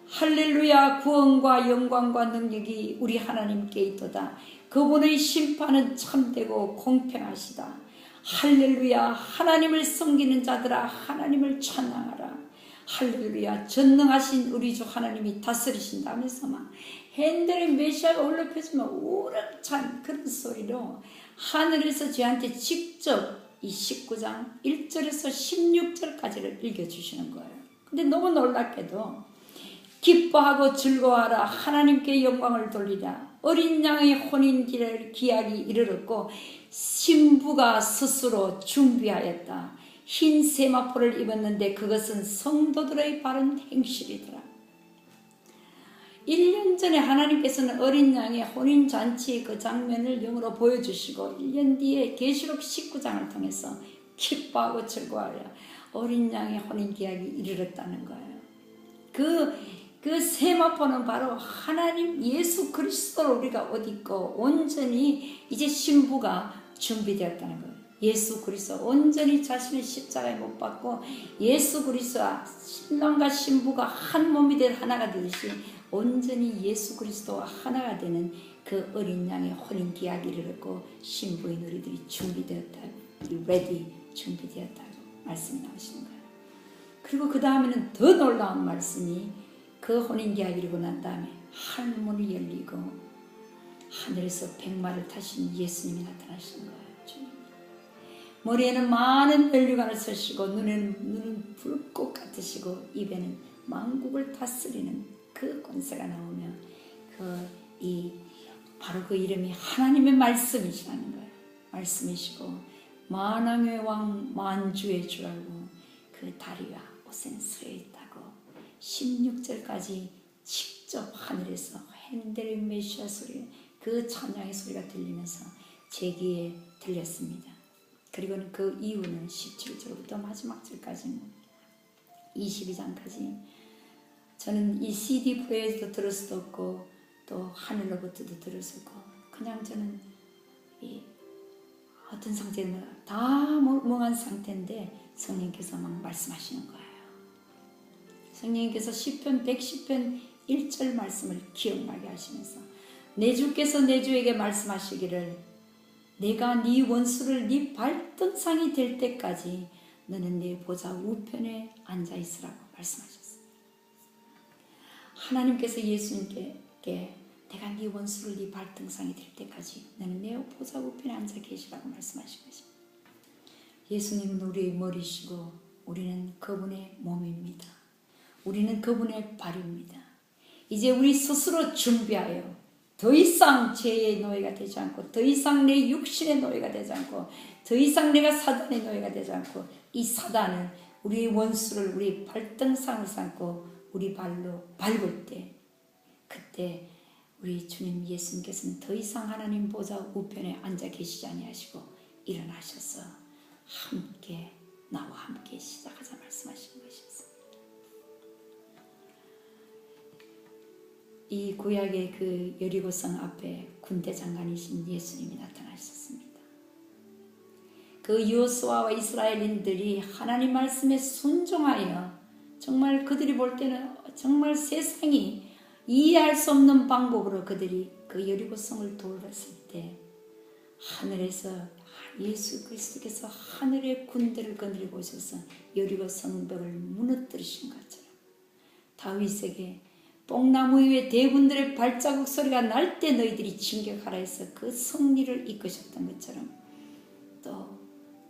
할렐루야, 구원과 영광과 능력이 우리 하나님께 있도다. 그분의 심판은 참되고 공평하시다. 할렐루야, 하나님을 섬기는 자들아 하나님을 찬양하라. 할렐루야, 전능하신 우리 주 하나님이 다스리신다 하면서 막 핸델의 메시아가 올라펴지면 우렁찬 그런 소리로 하늘에서 저한테 직접 이 19장 1절에서 16절까지를 읽어주시는 거예요. 근데 너무 놀랍게도 기뻐하고 즐거워하라, 하나님께 영광을 돌리라, 어린 양의 혼인 기약이 이르렀고 신부가 스스로 준비하였다. 흰 세마포를 입었는데 그것은 성도들의 바른 행실이더라. 1년 전에 하나님께서는 어린 양의 혼인잔치의 그 장면을 영으로 보여주시고 1년 뒤에 계시록 19장을 통해서 기뻐하고 즐거워하라, 어린 양의 혼인 기약이 이르렀다는 거예요. 그 세마포는 바로 하나님 예수 그리스도로 우리가 옷 입고 온전히 이제 신부가 준비되었다는 거예요. 예수 그리스도 온전히 자신의 십자가에 못 박고 예수 그리스도와 신랑과 신부가 한 몸이 될 하나가 되듯이 온전히 예수 그리스도와 하나가 되는 그 어린 양의 혼인 기약이 이르렀고 신부인 우리들이 준비되었다고, ready, 준비되었다고 말씀이 나오시는 거예요. 그리고 그 다음에는 더 놀라운 말씀이 그 혼인 기약이 이르고 난 다음에 하늘문이 열리고 하늘에서 백마를 타신 예수님이 나타나시는 거예요. 주님. 머리에는 많은 멸류관을 쓰시고 눈은 불꽃 같으시고 입에는 만국을 다스리는 그 권세가 나오면 바로 그 이름이 하나님의 말씀이시라는 거예요. 말씀이시고 만왕의 왕 만주의 주라고 그 다리와 옷엔 서 있다고 16절까지 직접 하늘에서 핸델의 메시아 소리, 그 찬양의 소리가 들리면서 제 귀에 들렸습니다. 그리고는 그 이후는 17절부터 마지막 절까지 22장까지 저는 이 CD 플레이에서도 들을 수도 없고 또 하늘로부터도 들을 수 없고 그냥 저는 이 어떤 상태는 다 멍한 상태인데 성령께서 막 말씀하시는 거예요. 성령님께서 시편 110편 1절 말씀을 기억나게 하시면서 내 주께서 내 주에게 말씀하시기를 내가 네 원수를 네 발등상이 될 때까지 너는 내 보좌 우편에 앉아있으라고 말씀하셨어요. 하나님께서 예수님께 내가 네 원수를 네 발등상이 될 때까지 너는 내 보좌 우편에 앉아 계시라고 말씀하신 것입니다. 예수님은 우리의 머리시고 우리는 그분의 몸입니다. 우리는 그분의 발입니다. 이제 우리 스스로 준비하여 더 이상 죄의 노예가 되지 않고 더 이상 내 육신의 노예가 되지 않고 더 이상 내가 사단의 노예가 되지 않고 이 사단을 우리 원수를 우리 발등상을 삼고 우리 발로 밟을 때 그때 우리 주님 예수님께서는 더 이상 하나님 보좌 우편에 앉아 계시지 아니하시고 일어나셔서 함께 나와 함께 시작하자 말씀하시는 것이었습니다. 이 구약의 그 여리고성 앞에 군대 장관이신 예수님이 나타나셨습니다. 그 여호수아와 이스라엘인들이 하나님 말씀에 순종하여 정말 그들이 볼 때는 정말 세상이 이해할 수 없는 방법으로 그들이 그 여리고성을 돌았을 때 하늘에서 예수 그리스도께서 하늘의 군대를 건드리고 오셔서 여리고 성벽을 무너뜨리신 것처럼 다윗에게 뽕나무 위에 대군들의 발자국 소리가 날 때 너희들이 진격하라 해서 그 승리를 이끄셨던 것처럼 또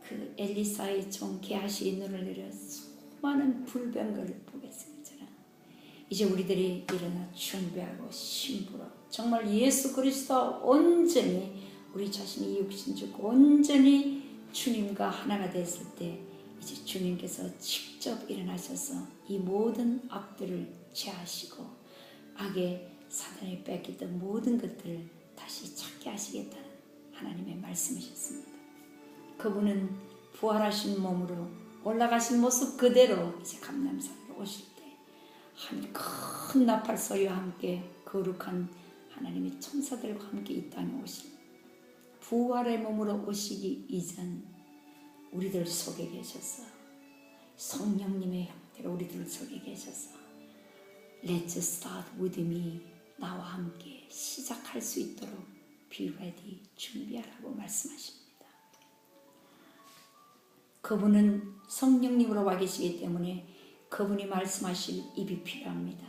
그 엘리사의 종 게하시의 눈을 내려 수많은 불병거를 보게 했을 것처럼 이제 우리들이 일어나 준비하고 심부로 정말 예수 그리스도 온전히 우리 자신이 육신 주고 온전히 주님과 하나가 됐을 때 이제 주님께서 직접 일어나셔서 이 모든 악들을 제하시고 악의 사단이 뺏겼던 모든 것들을 다시 찾게 하시겠다는 하나님의 말씀이셨습니다. 그분은 부활하신 몸으로 올라가신 모습 그대로 이제 감람산으로 오실 때 하늘 큰 나팔 소리와 함께 거룩한 하나님의 천사들과 함께 이 땅에 오실 부활의 몸으로 오시기 이전 우리들 속에 계셔서 성령님의 형태로 우리들 속에 계셔서 Let's start with me 나와 함께 시작할 수 있도록 be ready 준비하라고 말씀하십니다. 그분은 성령님으로 와 계시기 때문에 그분이 말씀하실 입이 필요합니다.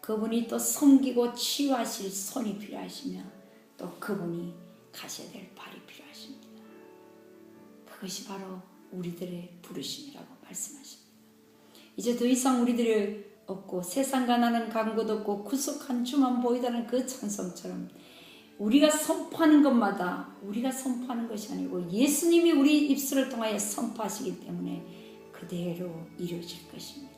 그분이 또 섬기고 치유하실 손이 필요하시며 또 그분이 가셔야 될 발이 필요하십니다. 그것이 바로 우리들의 부르심이라고 말씀하십니다. 이제 더 이상 우리들이 없고 세상과 나는 간것 없고 구속한 주만 보이다는 그 찬송처럼 우리가 선포하는 것마다 우리가 선포하는 것이 아니고 예수님이 우리 입술을 통하여 선포하시기 때문에 그대로 이루어질 것입니다.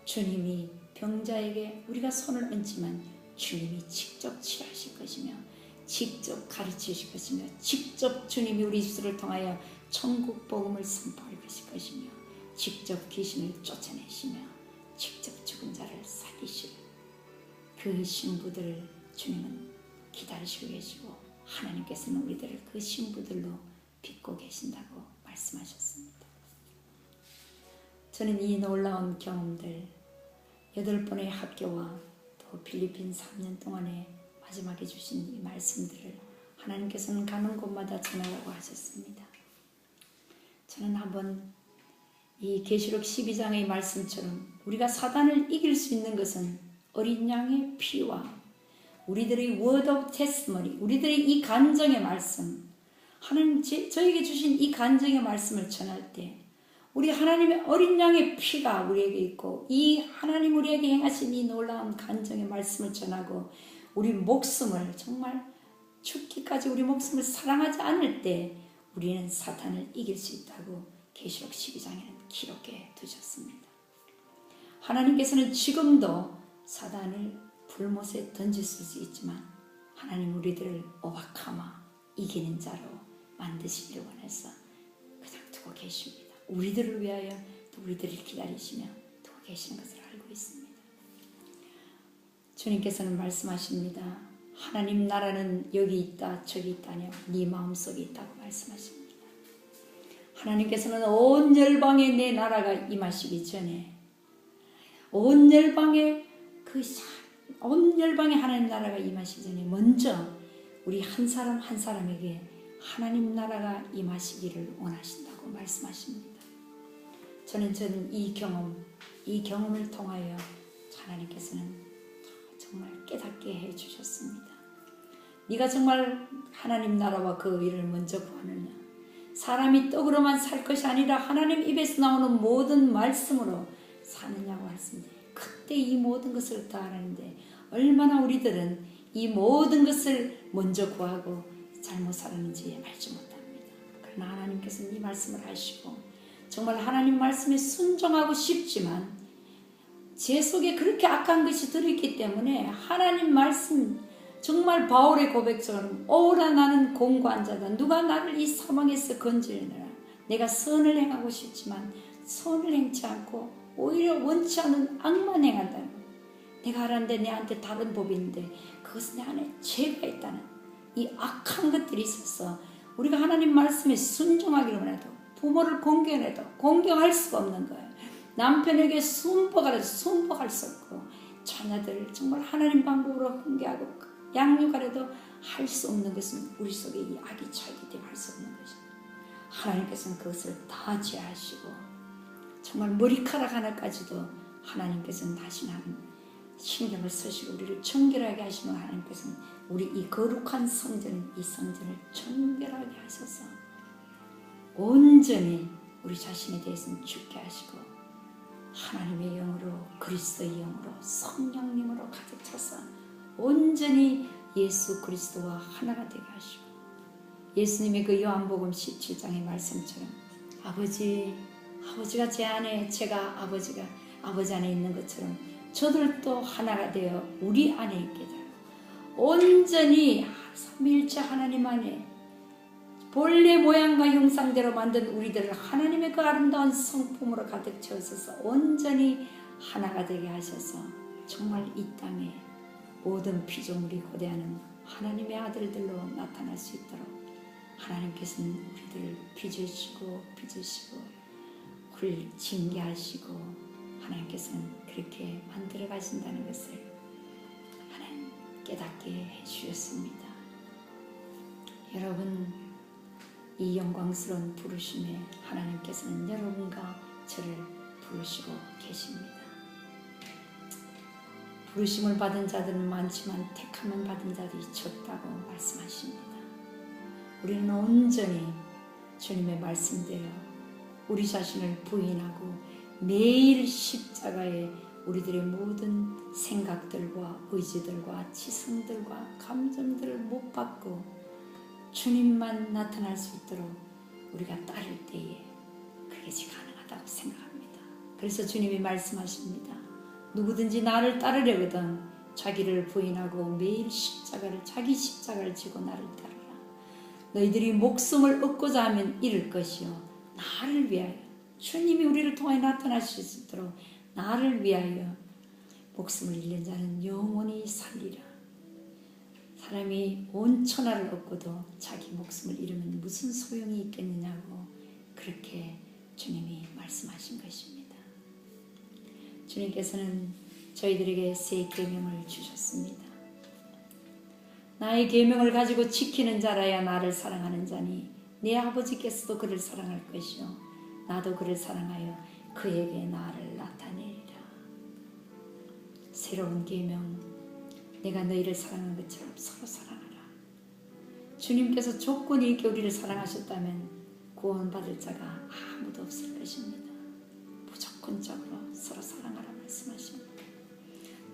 주님이 병자에게 우리가 손을 얹지만 주님이 직접 치료하실 것이며 직접 가르치실 것이며 직접 주님이 우리 입술을 통하여 천국 복음을 선포할 것이며 직접 귀신을 쫓아내시며 직접 죽은 자를 살리실 그 신부들을 주님은 기다리시고 계시고 하나님께서는 우리들을 그 신부들로 빚고 계신다고 말씀하셨습니다. 저는 이 놀라운 경험들 8번의 학교와 또 필리핀 3년 동안에 마지막에 주신 이 말씀들을 하나님께서는 가는 곳마다 전하라고 하셨습니다. 저는 한번 이 계시록 12장의 말씀처럼 우리가 사단을 이길 수 있는 것은 어린 양의 피와 우리들의 word of testimony, 우리들의 이 간증의 말씀, 하나님 저에게 주신 이 간증의 말씀을 전할 때 우리 하나님의 어린 양의 피가 우리에게 있고 이 하나님 우리에게 행하신 이 놀라운 간증의 말씀을 전하고 우리 목숨을 정말 죽기까지 우리 목숨을 사랑하지 않을 때 우리는 사탄을 이길 수 있다고 계시록 12장에는 기록해 두셨습니다. 하나님께서는 지금도 사단을 불못에 던지실 수 있지만 하나님 우리들을 오바카마 이기는 자로 만드시기를 원해서 그냥 두고 계십니다. 우리들을 위하여 또 우리들을 기다리시며 두고 계시는 것을 알고 있습니다. 주님께서는 말씀하십니다. 하나님 나라는 여기 있다 저기 있다냐 네 마음속에 있다고 말씀하십니다. 하나님께서는 온 열방에 내 나라가 임하시기 전에 온 열방에 온 열방에 하나님 나라가 임하시기 전에 먼저 우리 한 사람 한 사람에게 하나님 나라가 임하시기를 원하신다고 말씀하십니다. 저는 이 경험을 통하여 하나님께서는 정말 깨닫게 해주셨습니다. 네가 정말 하나님 나라와 그 의를 먼저 구하느냐 사람이 떡으로만 살 것이 아니라 하나님 입에서 나오는 모든 말씀으로 사느냐고 말씀드립니다. 그때 이 모든 것을 다 하는데 얼마나 우리들은 이 모든 것을 먼저 구하고 잘못 살았는지 알지 못합니다. 그러나 하나님께서는 이 말씀을 하시고 정말 하나님 말씀에 순종하고 싶지만 제 속에 그렇게 악한 것이 들어있기 때문에 하나님 말씀 정말 바울의 고백처럼 오라 나는 공고한 자다. 누가 나를 이 사망에서 건지려느라. 내가 선을 행하고 싶지만 선을 행치 않고 오히려 원치 않은 악만 행한다는 것. 내가 하라는데 내한테 다른 법이 있는데 그것은 내 안에 죄가 있다는 이 악한 것들이 있어서 우리가 하나님 말씀에 순종하기로만 해도 부모를 공경해도 공경할 수가 없는 거예요. 남편에게 순복하라도 순복할 수 없고 자녀들을 정말 하나님 방법으로 훈계하고 양육하려도 할 수 없는 것은 우리 속에 이 악이 차있기 때문에 할 수 없는 것입니다. 하나님께서는 그것을 다 제하시고 정말 머리카락 하나까지도 하나님께서는 다시 신경을 쓰시고 우리를 정결하게 하시는 하나님께서는 우리 이 거룩한 성전, 이 성전을 정결하게 하셔서 온전히 우리 자신에 대해서는 죽게 하시고 하나님의 영으로 그리스도의 영으로 성령님으로 가득 차서 온전히 예수 그리스도와 하나가 되게 하시고 예수님의 그 요한복음 17장의 말씀처럼 아버지가 제 안에 제가 아버지 안에 있는 것처럼 저들도 하나가 되어 우리 안에 있게 되고 온전히 삼위일체 하나님 안에 본래 모양과 형상대로 만든 우리들을 하나님의 그 아름다운 성품으로 가득 채우셔서 온전히 하나가 되게 하셔서 정말 이 땅에 모든 피조물이 고대하는 하나님의 아들들로 나타날 수 있도록 하나님께서는 우리들을 빚으시고 징계하시고 하나님께서는 그렇게 만들어 가신다는 것을 하나님 깨닫게 해주셨습니다. 여러분 이 영광스러운 부르심에 하나님께서는 여러분과 저를 부르시고 계십니다. 부르심을 받은 자들은 많지만 택함을 받은 자들이 적다고 말씀하십니다. 우리는 온전히 주님의 말씀대로 우리 자신을 부인하고 매일 십자가에 우리들의 모든 생각들과 의지들과 지성들과 감정들을 못 받고 주님만 나타날 수 있도록 우리가 따를 때에 그것이 가능하다고 생각합니다. 그래서 주님이 말씀하십니다. 누구든지 나를 따르려거든 자기를 부인하고 매일 자기 십자가를 지고 나를 따르라. 너희들이 목숨을 얻고자 하면 잃을 것이요 나를 위하여 주님이 우리를 통해 나타나실 수 있도록 나를 위하여 목숨을 잃는 자는 영원히 살리라. 사람이 온 천하를 얻고도 자기 목숨을 잃으면 무슨 소용이 있겠느냐고 그렇게 주님이 말씀하신 것입니다. 주님께서는 저희들에게 새 계명을 주셨습니다. 나의 계명을 가지고 지키는 자라야 나를 사랑하는 자니 내 아버지께서도 그를 사랑할 것이요 나도 그를 사랑하여 그에게 나를 나타내리라. 새로운 계명, 내가 너희를 사랑한 것처럼 서로 사랑하라. 주님께서 조건이 있게 우리를 사랑하셨다면 구원받을 자가 아무도 없을 것입니다. 무조건적으로 서로 사랑하라 말씀하십니다.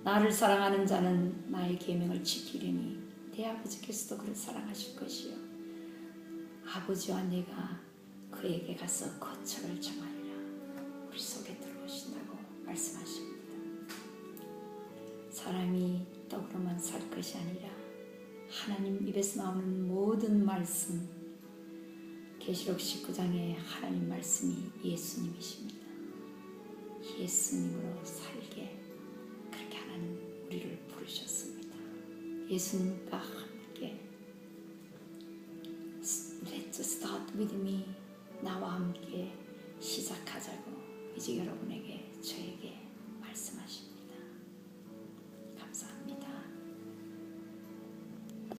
나를 사랑하는 자는 나의 계명을 지키리니 내 아버지께서도 그를 사랑하실 것이요 아버지와 내가 그에게 가서 거처를 정하리라. 우리 속에 들어오신다고 말씀하십니다. 사람이 떡으로만 살 것이 아니라 하나님 입에서 나오는 모든 말씀, 계시록 19장의 하나님 말씀이 예수님이십니다. 예수님으로 살게 그렇게 하나님 우리를 부르셨습니다. 예수님과 함께 Let's start with me. 나와 함께 시작하자고 이제 여러분에게 저에게 말씀하십니다.